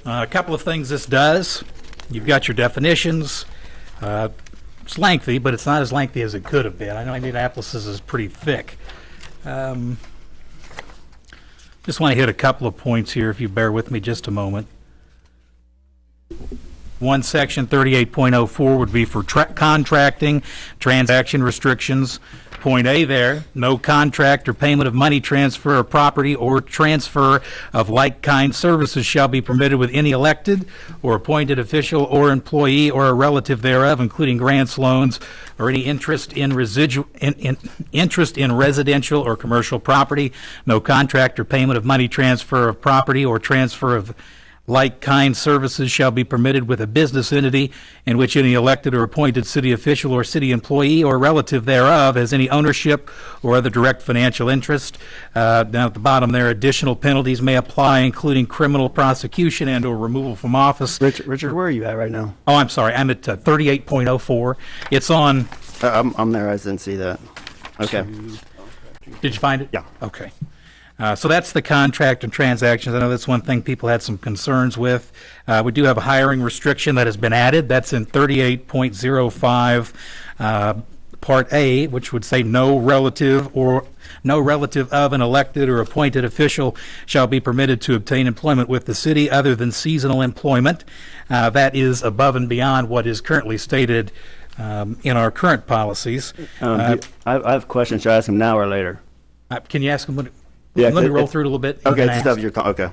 A couple of things this does. You've got your definitions. It's lengthy, but it's not as lengthy as it could have been. I know Indianapolis is pretty thick. Just want to hit a couple of points here, if you bear with me just a moment. One section, 38.04, would be for contracting, transaction restrictions. Point A there, no contract or payment of money transfer of property or transfer of like-kind services shall be permitted with any elected or appointed official or employee or a relative thereof, including grants, loans, or any interest in interest in residential or commercial property. No contract or payment of money transfer of property or transfer of like-kind services shall be permitted with a business entity in which any elected or appointed city official or city employee or relative thereof has any ownership or other direct financial interest. Down at the bottom there, additional penalties may apply, including criminal prosecution and or removal from office. Richard, where are you at right now? Oh, I'm sorry. I'm at 38.04. It's on... I'm there. I didn't see that. Okay. Did you find it? Yeah. Okay. So that's the contract and transactions. I know that's one thing people had some concerns with. We do have a hiring restriction that has been added. That's in 38.05 Part A, which would say no relative of an elected or appointed official shall be permitted to obtain employment with the city other than seasonal employment. That is above and beyond what is currently stated in our current policies. I have questions. Should I ask them now or later? Can you ask them when... Yeah, Let me roll through it a little bit. Okay, just have your okay.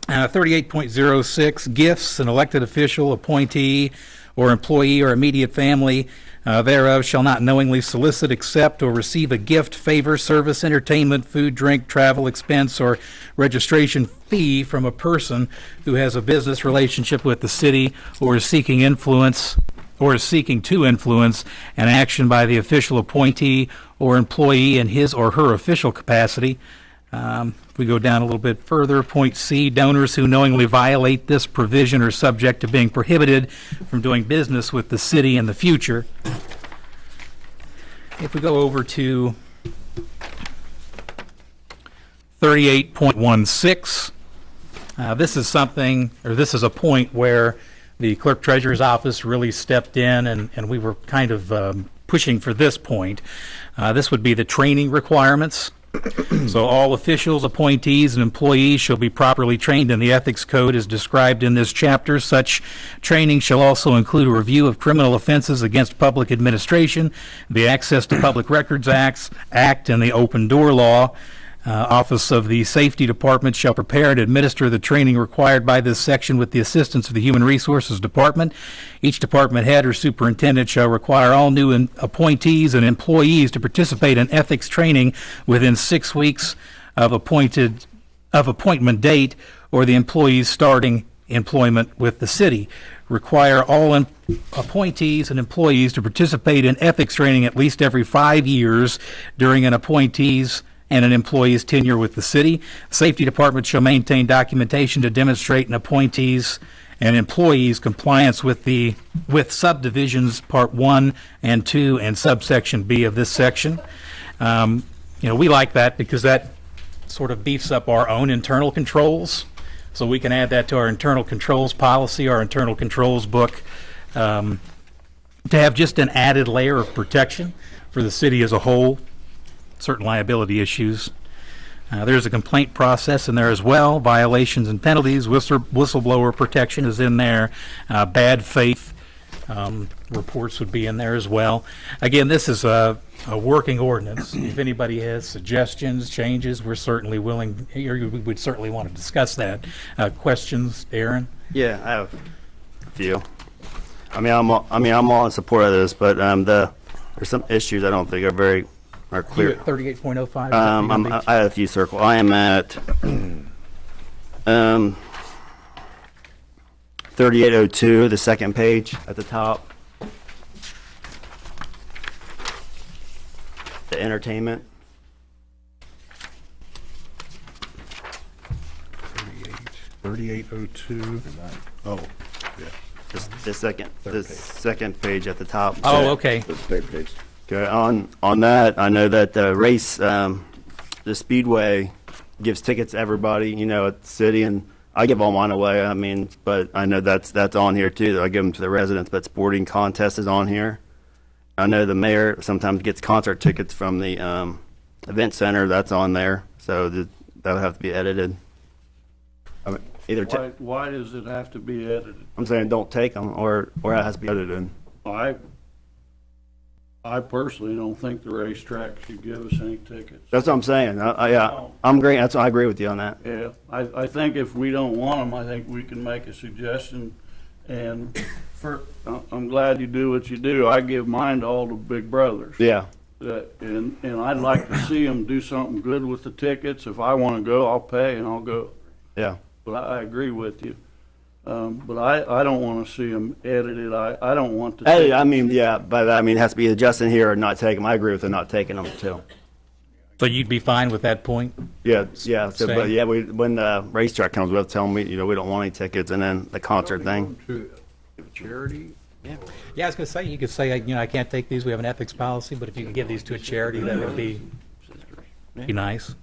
38.06, gifts, an elected official, appointee, or employee or immediate family thereof shall not knowingly solicit, accept, or receive a gift, favor, service, entertainment, food, drink, travel expense, or registration fee from a person who has a business relationship with the city or is seeking influence or is seeking to influence an action by the official appointee or employee in his or her official capacity. We go down a little bit further. Point C, donors who knowingly violate this provision are subject to being prohibited from doing business with the city in the future. If we go over to 38.16, this is something, or this is a point where the clerk treasurer's office really stepped in, and we were kind of pushing for this point. This would be the training requirements. So all officials, appointees, and employees shall be properly trained in the ethics code as described in this chapter. Such training shall also include a review of criminal offenses against public administration, the Access to Public Records Act, and the Open Door Law. Office of the Safety Department shall prepare and administer the training required by this section with the assistance of the Human Resources Department. Each department head or superintendent shall require all new appointees and employees to participate in ethics training within 6 weeks of appointment date or the employees starting employment with the city. Require all appointees and employees to participate in ethics training at least every 5 years during an appointee's and an employee's tenure with the city. The Safety Department shall maintain documentation to demonstrate an appointee's and employees' compliance with subdivisions Part 1 and 2 and subsection B of this section. We like that because that sort of beefs up our own internal controls. So we can add that to our internal controls policy, our internal controls book, to have just an added layer of protection for the city as a whole. Certain liability issues. There's a complaint process in there as well, violations and penalties, whistleblower protection is in there, bad faith reports would be in there as well. Again, this is a working ordinance. If anybody has suggestions, changes, we're certainly willing, we'd certainly want to discuss that. Questions, Aaron? Yeah, I have a few. I'm all in support of this, but there's some issues I don't think are clear. 38.05. I have a few circles. I am at 3802, the second page at the top. The entertainment. 3802. Oh, yeah. The second page at the top. Oh, okay. The third page. Okay, on that, I know that the race, the Speedway gives tickets to everybody, at the city, and I give all mine away. I mean, but I know that's on here too. I give them to the residents. But sporting contest is on here. I know the mayor sometimes gets concert tickets from the event center. That's on there. So that'll have to be edited. I mean, either Why does it have to be edited? I'm saying don't take them, or it has to be edited. I personally don't think the racetrack should give us any tickets. That's what I'm saying. I'm great. I agree with you on that. Yeah, I think if we don't want them, I think we can make a suggestion. And I'm glad you do what you do. I give mine to all the big brothers. Yeah. And I'd like to see them do something good with the tickets. If I want to go, I'll pay and I'll go. Yeah. But I agree with you. But I don't want to see them edited. I don't want to. Hey, I mean, yeah, but I mean, it has to be adjusted here or not taking them. I agree with the not taking them too. So you'd be fine with that point? Yeah, yeah. So, Same. but yeah, when the racetrack comes, we'll tell them we don't want any tickets, and then the concert thing. To charity? Yeah, I was going to say, you could say, I can't take these, we have an ethics policy, but if you could give these to a charity, that would be nice.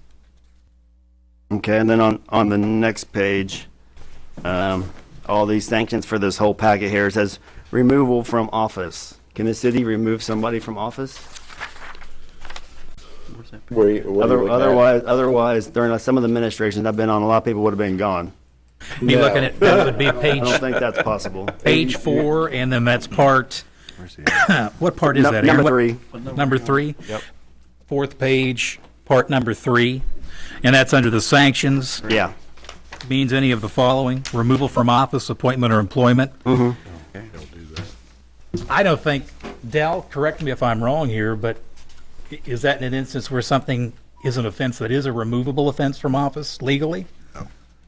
Okay, and then on the next page, all these sanctions for this whole packet here, it says removal from office. Can the city remove somebody from office? Otherwise, during some of the administrations I've been on, a lot of people would have been gone. Be looking at, that would be page. I don't think that's possible. Page 4, and then that's part, what part is that? Number Aaron? 3. Number 3? Yep. 4th page, part number 3, and that's under the sanctions. Yeah. Means any of the following: removal from office, appointment, or employment. Mm-hmm. Okay, don't do that. I don't think, Dell, correct me if I'm wrong here, but is that in an instance where something is an offense that is a removable offense from office legally?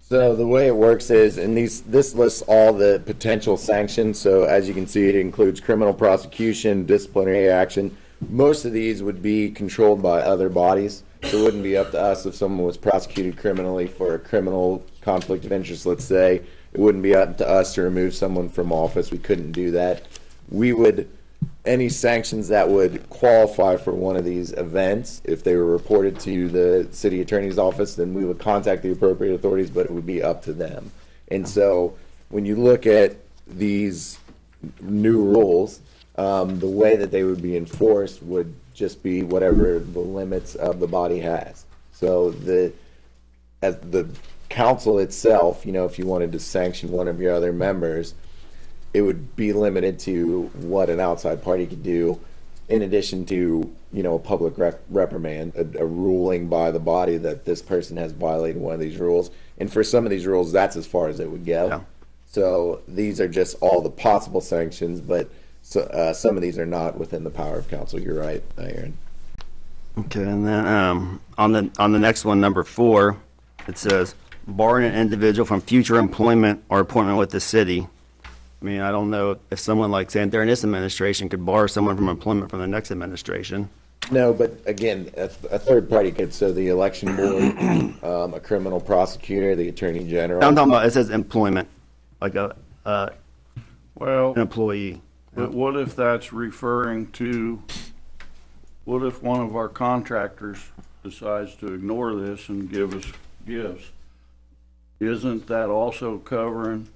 So the way it works is, and this lists all the potential sanctions. So as you can see, it includes criminal prosecution, disciplinary action. Most of these would be controlled by other bodies. So it wouldn't be up to us if someone was prosecuted criminally for a criminal conflict of interest, let's say. It wouldn't be up to us to remove someone from office. We couldn't do that. We would, any sanctions that would qualify for one of these events, if they were reported to the city attorney's office, then we would contact the appropriate authorities, but it would be up to them. And so when you look at these new rules, the way that they would be enforced would just be whatever the limits of the body has. So as the council itself, if you wanted to sanction one of your other members, it would be limited to what an outside party could do, in addition to, a public reprimand, a ruling by the body that this person has violated one of these rules. And for some of these rules, that's as far as it would go. Yeah. So these are just all the possible sanctions, but some of these are not within the power of council. You're right, Aaron. Okay, and then on the next one, number 4, it says barring an individual from future employment or appointment with the city. I mean, I don't know if someone like, say, during this administration could bar someone from employment from the next administration. No, but again, a third party could. So the election board, a criminal prosecutor, the attorney general. I'm talking about, it says employment, like an employee. But what if that's referring to, what if one of our contractors decides to ignore this and give us gifts? Isn't that also covering,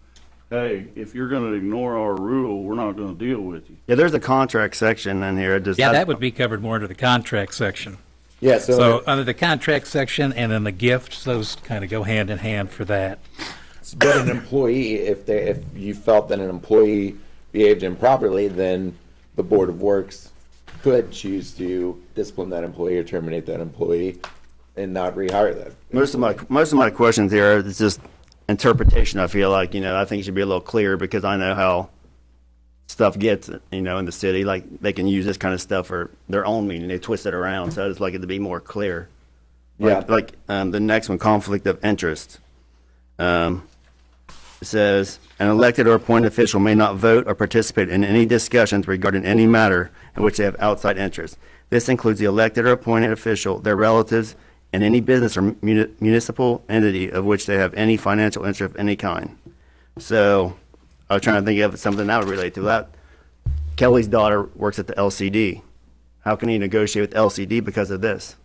hey, if you're going to ignore our rule, we're not going to deal with you? Yeah, there's a contract section in here. That would be covered more under the contract section. Yeah, so under the contract section and then the gifts, those kind of go hand in hand for that. But an employee, if you felt that an employee behaved improperly, then the Board of Works could choose to discipline that employee or terminate that employee and not rehire that. Most of my questions here is just interpretation. I feel like, I think it should be a little clearer, because I know how stuff gets, in the city. Like, they can use this kind of stuff for their own meaning. They twist it around, so I just like it to be more clear. Like the next one, conflict of interest. It says, an elected or appointed official may not vote or participate in any discussions regarding any matter in which they have outside interest. This includes the elected or appointed official, their relatives, and any business or municipal entity of which they have any financial interest of any kind. So I was trying to think of something that would relate to that. Kelly's daughter works at the LCD. How can he negotiate with LCD because of this?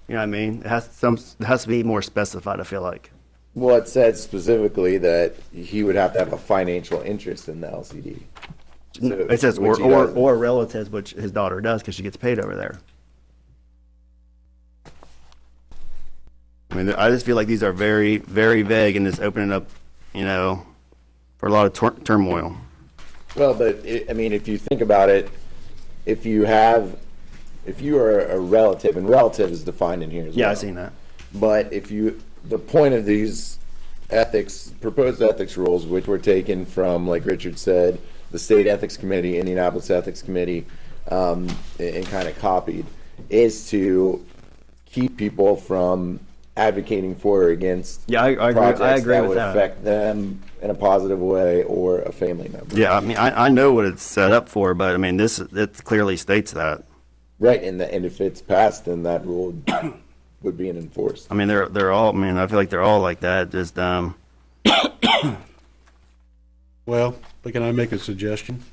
You know what I mean? It has to be more specified, I feel like. Well, it said specifically that he would have to have a financial interest in the LCD. So- It says which he doesn't. or relatives, which his daughter does because she gets paid over there. I mean, I just feel like these are very, very vague and just opening up, for a lot of turmoil. Well, but I mean, if you think about it, if you are a relative, and relative is defined in here as well. Yeah, I've seen that. But the point of these proposed ethics rules, which were taken from, like Richard said, the State Ethics Committee, Indianapolis Ethics Committee, and kind of copied, is to keep people from advocating for or against I agree projects that with would that. affect them in a positive way or a family member. Yeah, I mean, I know what it's set up for, but I mean, it clearly states that. Right, and if it's passed, then that rule would be enforced. I mean, they're all. I mean, I feel like they're all like that. Just Well, but can I make a suggestion?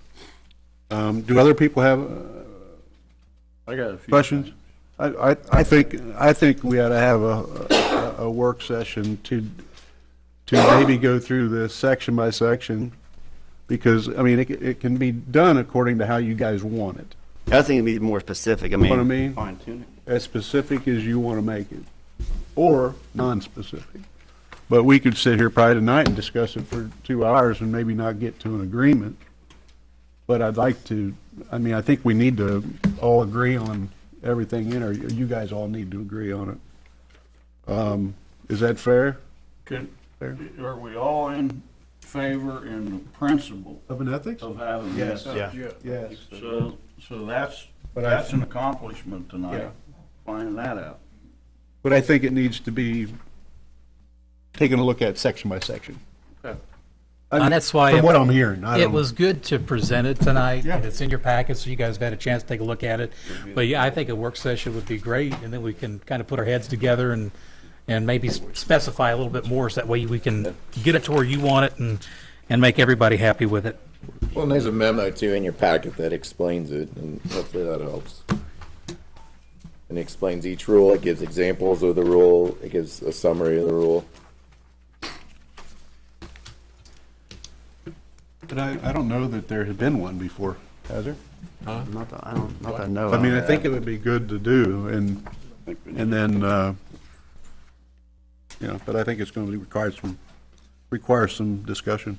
Do other people have I got a few questions? I think we ought to have a work session to maybe go through this section by section, because, I mean, it can be done according to how you guys want it. I think it'd be more specific. I mean, What I mean? Fine tune it. As specific as you want to make it, or non-specific. But we could sit here probably tonight and discuss it for 2 hours and maybe not get to an agreement. But I'd like to, I mean, I think we need to all agree on everything in, or you guys all need to agree on it. Is that fair? Are we all in favor in the principle Of an ethics? of having Yes. this? Yeah. Yes. So that's But that's I- an accomplishment tonight, Yeah. finding that out. But I think it needs to be taken a look at section by section. Okay. I mean, And that's why. from what I'm hearing, I It don't- was good to present it tonight, Yeah. and it's in your packet, so you guys have had a chance to take a look at it. But yeah, I think a work session would be great, and then we can kind of put our heads together and maybe specify a little bit more, so that way we can get it to where you want it and make everybody happy with it. Well, and there's a memo too in your packet that explains it, and hopefully that helps. And it explains each rule, it gives examples of the rule, it gives a summary of the rule. But I don't know that there has been one before, has there? not that I know. I mean, I of. think it would be good to do, and then, but I think it's going to require some discussion.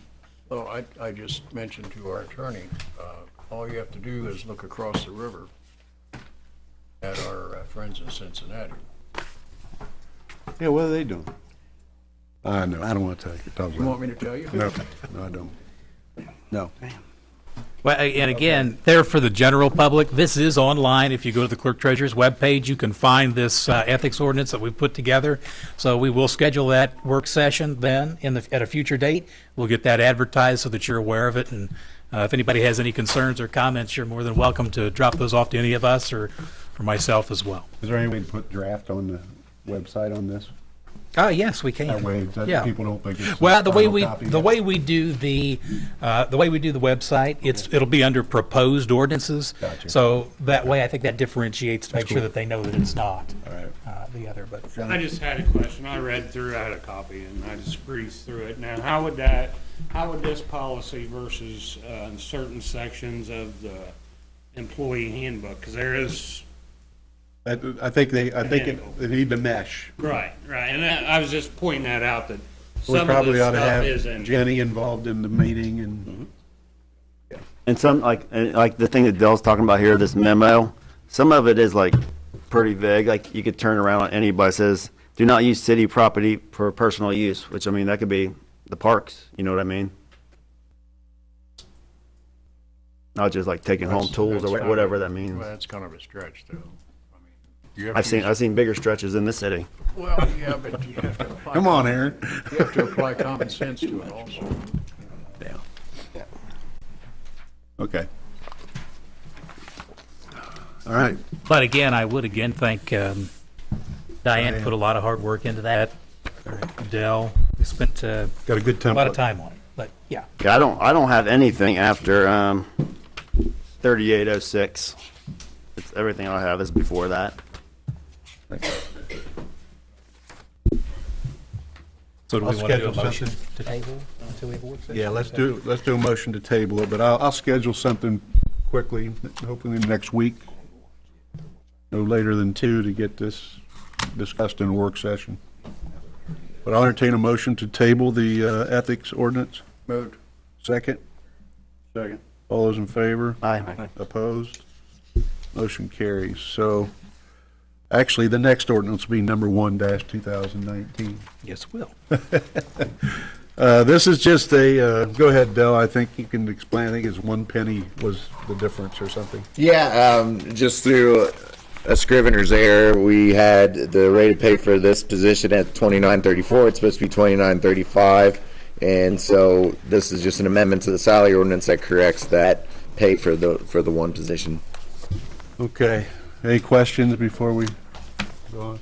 Well, I just mentioned to our attorney, all you have to do is look across the river at our friends in Cincinnati. Yeah, what are they doing? I know, I don't want to talk about it. You want me to tell you? No, I don't. No. Well, and again, there for the general public, this is online. If you go to the clerk treasurer's webpage, you can find this ethics ordinance that we've put together. So we will schedule that work session then at a future date. We'll get that advertised so that you're aware of it. And if anybody has any concerns or comments, you're more than welcome to drop those off to any of us or myself as well. Is there any way to put draft on the website on this? Yes, we can. That way, that Yeah. people don't think it's. Well, the way final we copy. the way we do the website, it'll be under proposed ordinances. Gotcha. So that way, I think that differentiates to make sure cool. that they know that it's not All right. the other. But I just had a question. I read through, I had a copy, and I just breezed through it. Now, how would this policy versus certain sections of the employee handbook? Because there is. I think it need to mesh. Right, and I was just pointing that out, that We some of probably this ought to stuff is have in. Jenny involved in the meeting and. And some, like the thing that Dell's talking about here, this memo, some of it is like pretty vague. Like you could turn around on anybody that says, do not use city property for personal use, which I mean, that could be the parks, you know what I mean? Not just like taking home tools or whatever that means. Well, that's kind of a stretch, though. I mean, I've seen bigger stretches in this city. Well, yeah, but you have to apply. Come on, Aaron. You have to apply common sense to it also. Yeah. Okay. All right. But again, I would again thank Diane. Put a lot of hard work into that. Dell, we spent Got a good a lot of template. time on it. But yeah. Yeah, I don't have anything after 3806. It's everything I have is before that. So do we I'll want to do a schedule motion something. to table until we have a work session? Yeah, let's do a motion to table it, but I'll schedule something quickly, hopefully next week, no later than 2, to get this discussed in a work session. But I'll entertain a motion to table the ethics ordinance. Moved. Second? Second. All those in favor? Aye. Opposed? Motion carries. So, actually, the next ordinance will be number 1-2019. Yes, it will. This is just a, go ahead, Del, I think you can explain, I think it's 1 penny was the difference or something. Yeah, just through a scrivener's error, we had the rate of pay for this position at $29.34. It's supposed to be $29.35, and so this is just an amendment to the salary ordinance that corrects that pay for the one position. Okay. Any questions before we go on?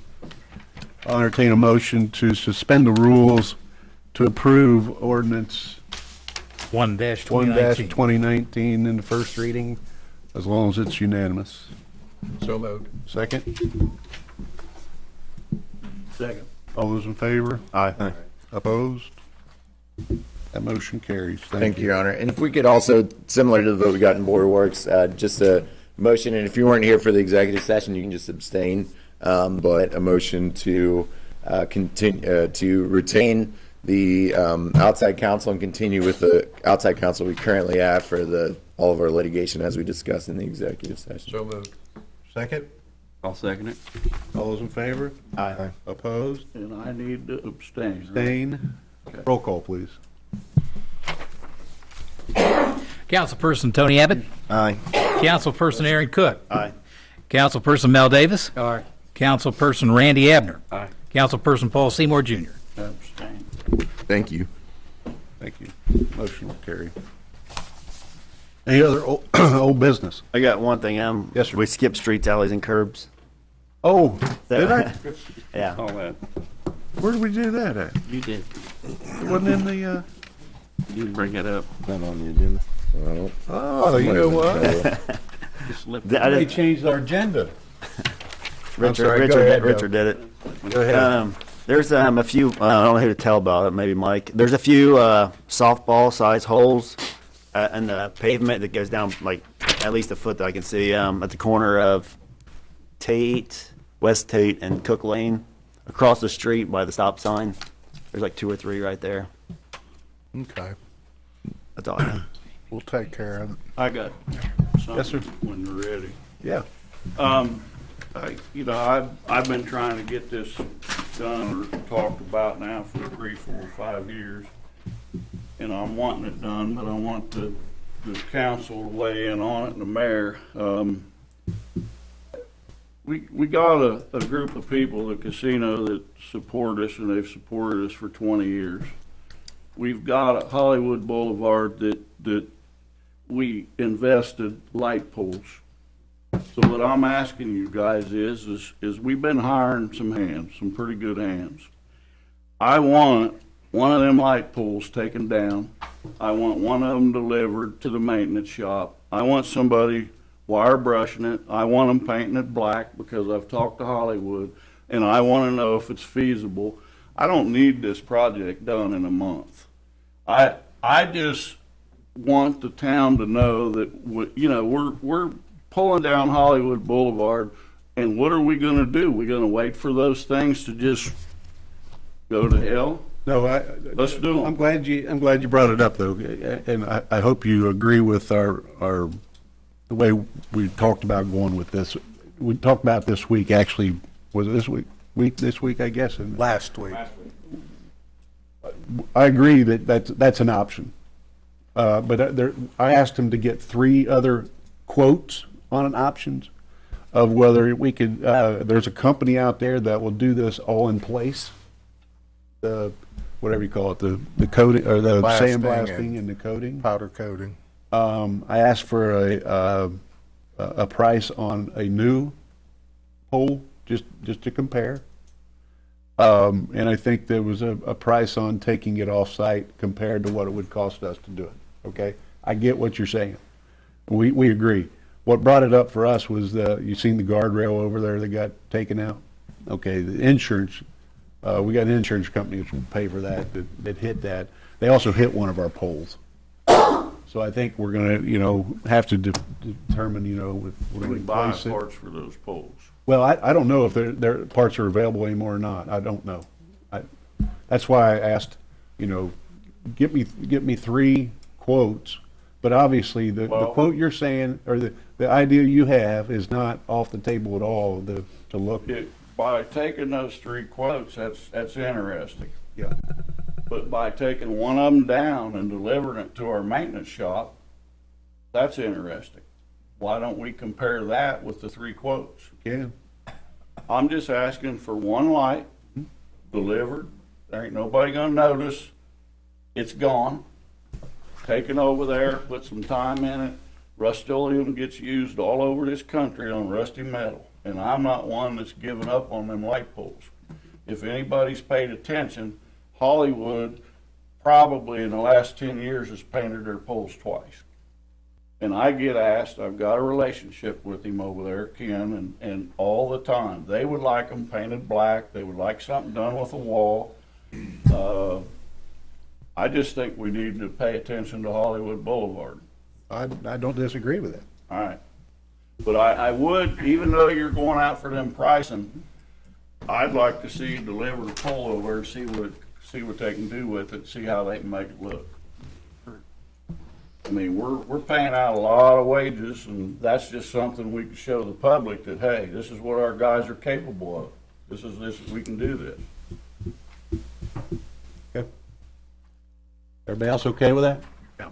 I'll entertain a motion to suspend the rules to approve ordinance 1-2019. 1-2019 in the first reading, as long as it's unanimous. So moved. Second? Second. All those in favor? Aye. Opposed? That motion carries. Thank you, Your Honor. And if we could also, similar to the vote we got in Board of Works, just a motion, and if you weren't here for the executive session, you can just abstain, but a motion to continue, to retain the outside counsel and continue with the outside counsel we currently have for all of our litigation as we discussed in the executive session. So moved. Second? I'll second it. All those in favor? Aye. Opposed? And I need to abstain. Abstain? Roll call, please. Councilperson Tony Abbott. Aye. Councilperson Aaron Cook. Aye. Councilperson Mel Davis. Aye. Councilperson Randy Abner. Aye. Councilperson Paul Seymour Jr. Abstain. Thank you. Thank you. Motion will carry. Any other old business? I got one thing. Yes, sir. We skipped streets, alleys, and curbs. Oh, did I? Yeah. All that. Where did we do that at? You did. It wasn't in the, You bring it up. Not on the agenda. oh, you know what? Just slip They changed our agenda. Richard, Go ahead, Richard Joe. did it. Go ahead. There's a few, I don't know who to tell about it, maybe Mike. There's a few softball size holes in the pavement that goes down like at least a foot that I can see at the corner of Tate, West Tate, and Cook Lane, across the street by the stop sign. There's like 2 or 3 right there. Okay. That's all I know. We'll take care of it. I got Yes, sir. something when you're ready. Yeah. I've been trying to get this done or talked about now for 3, 4, 5 years. And I'm wanting it done, but I want the council to weigh in on it and the mayor. We got a group of people, the casino, that support us, and they've supported us for 20 years. We've got at Hollywood Boulevard that we invested light poles. So what I'm asking you guys is we've been hiring some hands, some pretty good hands. I want one of them light poles taken down. I want one of them delivered to the maintenance shop. I want somebody wire brushing it. I want them painting it black because I've talked to Hollywood, and I want to know if it's feasible. I don't need this project done in a month. I just want the town to know that we're pulling down Hollywood Boulevard, and what are we going to do? We're going to wait for those things to just go to hell? No, Let's do them. I'm glad you brought it up, though, and I hope you agree with the way we talked about going with this. We talked about this week, actually. Was it this week? This week, I guess. Last week. I agree that's an option, but I asked him to get 3 other quotes on an options of whether we could. There's a company out there that will do this all in place. The whatever you call it, the coating or the sandblasting and the coating, powder coating. I asked for a price on a new pole just to compare. And I think there was a price on taking it off site compared to what it would cost us to do it. Okay, I get what you're saying. We agree. What brought it up for us was you seen the guardrail over there that got taken out. Okay, the insurance We got an insurance company which will pay for that, that hit that. They also hit one of our poles. So I think we're gonna, have to determine, if we're We gonna buy replace it. parts for those poles. Well, I don't know if their parts are available anymore or not. I don't know. That's why I asked, get me 3 quotes. But obviously, the quote you're saying, or the idea you have is not off the table at all to look. By taking those 3 quotes, that's interesting. Yeah. But by taking one of them down and delivering it to our maintenance shop, that's interesting. Why don't we compare that with the 3 quotes? Yeah. I'm just asking for one light delivered. There ain't nobody gonna notice. It's gone. Take it over there, put some time in it. Rust-Oleum gets used all over this country on rusty metal, and I'm not one that's giving up on them light poles. If anybody's paid attention, Hollywood probably in the last 10 years has painted their poles twice. And I get asked, I've got a relationship with him over there, Ken, and all the time. They would like them painted black. They would like something done with the wall. I just think we need to pay attention to Hollywood Boulevard. I don't disagree with that. All right. But I would, even though you're going out for them pricing, I'd like to see you deliver the pole over and see what they can do with it, see how they can make it look. I mean, we're paying out a lot of wages, and that's just something we can show the public that, hey, this is what our guys are capable of. This we can do this. Okay. Everybody else okay with that? Yeah.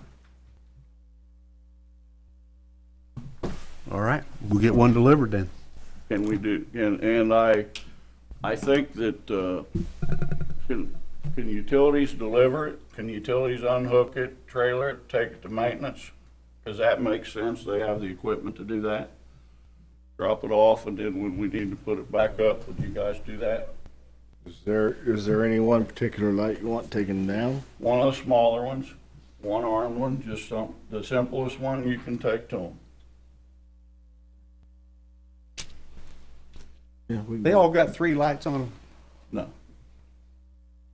All right, we'll get one delivered then. Can we do, and I think that, can utilities deliver it? Can utilities unhook it, trailer it, take it to maintenance? Because that makes sense. They have the equipment to do that. Drop it off, and then when we need to put it back up, would you guys do that? Is there any one particular light you want taken down? One of the smaller ones, one armed one, just the simplest one you can take to them. Yeah, They all got 3 lights on them. No,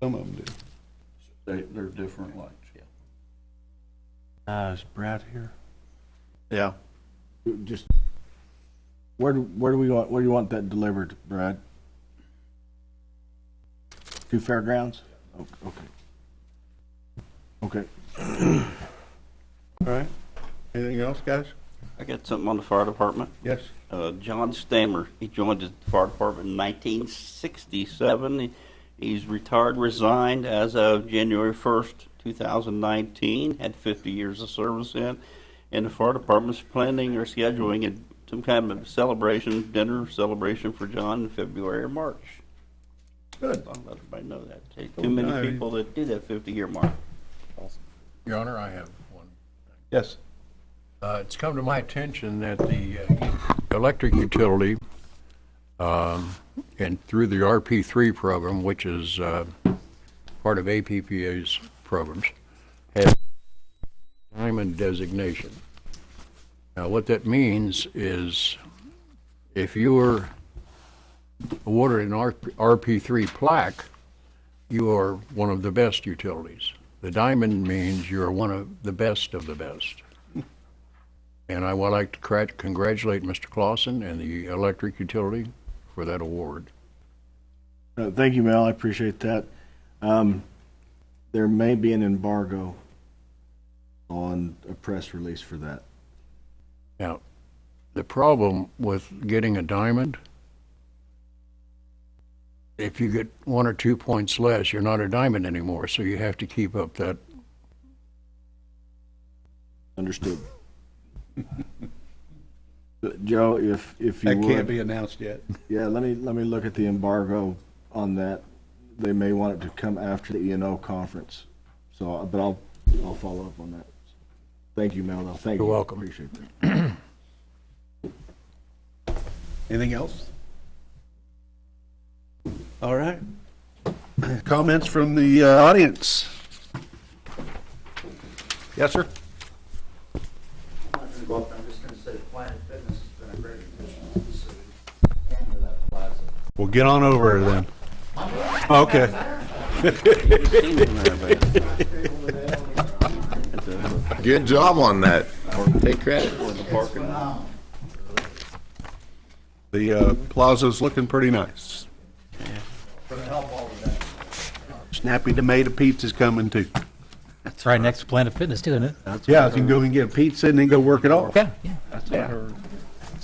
Some of them do. they're different lights, yeah. Is Brad here? Yeah. Just where do you want that delivered, Brad? To Fairgrounds? Okay. All right. Anything else, guys? I got something on the fire department. Yes. John Stammer, he joined the fire department in 1967. He's retired, resigned as of January 1st, 2019, had 50 years of service in. And the fire department's planning or scheduling some kind of celebration, dinner celebration for John in February or March. Good. I'll let everybody know that. Take too many people that do that 50-year mark. Awesome. Your Honor, I have one. Yes. It's come to my attention that the electric utility, and through the RP3 program, which is part of APPA's programs, has diamond designation. Now, what that means is if you were awarded an RP3 plaque, you are one of the best utilities. The diamond means you're one of the best of the best. And I would like to congratulate Mr. Clausen and the electric utility for that award. Thank you, Mel. I appreciate that. There may be an embargo on a press release for that. Now, the problem with getting a diamond, if you get 1 or 2 points less, you're not a diamond anymore, so you have to keep up that. Understood. Joe, if you That would, can't be announced yet. Yeah, let me look at the embargo on that. They may want it to come after the E&O conference. So, but I'll follow up on that. Thank you, Mel. Thank you. You're welcome. Appreciate that. Anything else? All right. Comments from the audience? Yes, sir. I'm just going to say Planet Fitness has been a great addition to the city and to that plaza. We'll get on over it then. Okay. Good job on that. Take credit. The plaza's looking pretty nice. Snappy Tomato Pizza's coming too. That's right next to Planet Fitness, too, isn't it? Yeah, you can go and get a pizza and then go work it off. Yeah. That's what I heard.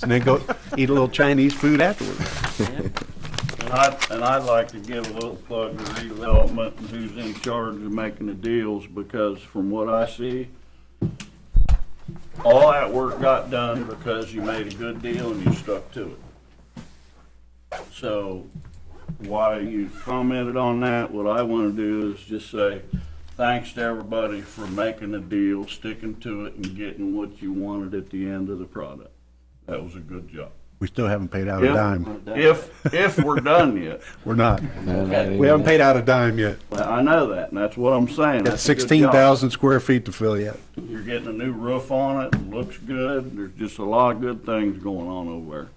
And then go eat a little Chinese food afterwards. And I'd like to give a little plug to redevelopment and who's in charge of making the deals, because from what I see, all that work got done because you made a good deal and you stuck to it. So while you commented on that, what I want to do is just say thanks to everybody for making the deal, sticking to it, and getting what you wanted at the end of the product. That was a good job. We still haven't paid out a dime. If we're done yet. We're not. We haven't paid out a dime yet. Well, I know that, and that's what I'm saying. Got That's a good job. 16,000 square feet to fill yet. You're getting a new roof on it, it looks good, there's just a lot of good things going on over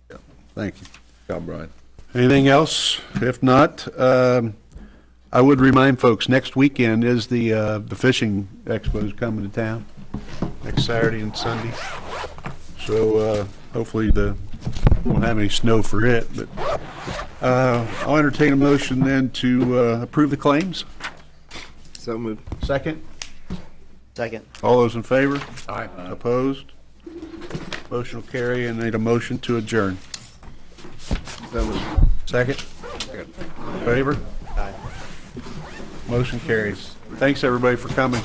there. Thank you. Good job, Brian. Anything else? If not, I would remind folks, next weekend is the fishing expo's coming to town, next Saturday and Sunday. So hopefully won't have any snow for it, but I'll entertain a motion then to approve the claims. So moved. Second? Second. All those in favor? Aye. Opposed? Motion will carry, and need a motion to adjourn. So moved. Second? Favor? Aye. Motion carries. Thanks, everybody, for coming.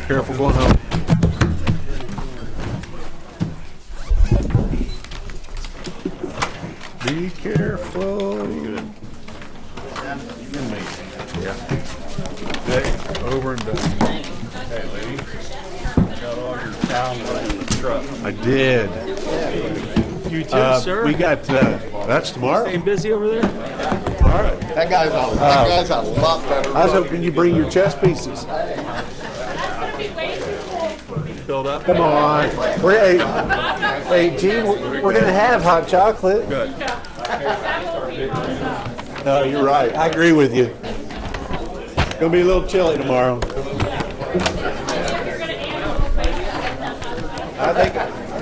Careful going home. Be careful. Yeah. Over and done. Hey, lady, got all your towels in the truck. I did. You too, sir. We got, that's tomorrow. Staying busy over there? All right. That guy's a lot better. I was hoping you bring your chess pieces. Filled up? Come on. Hey, Gene, we're going to have hot chocolate. Good. No, you're right. I agree with you. It's going to be a little chilly tomorrow. I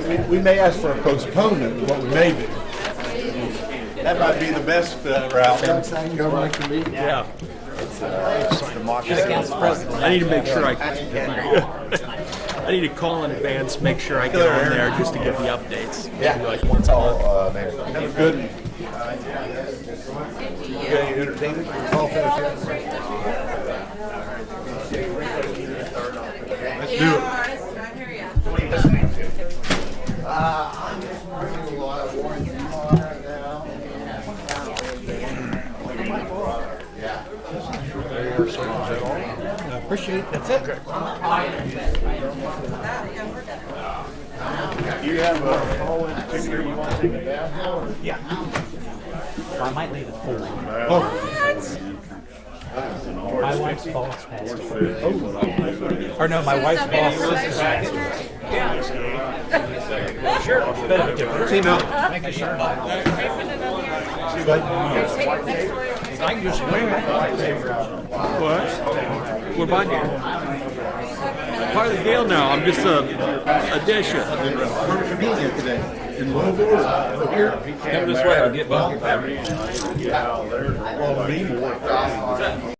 think we may ask for a postponement of what we may do. That might be the best route. Yeah. I need to make sure I need to call in advance, make sure I get on there just to get the updates. Yeah. Like once a month. Good. You got any entertainment? All finished yet? Let's do it. I appreciate it. That's it. You have a call in particular you want to take it down? Yeah. I might leave at 4. My wife's boss passed away. Or no, my wife's boss was Sure. Bit of a difference. See now. Thank you, sir. I can just swing it. What? What about you? Part of the deal now. I'm just a disher. In Louisville? Here? Come this way. I'll get back.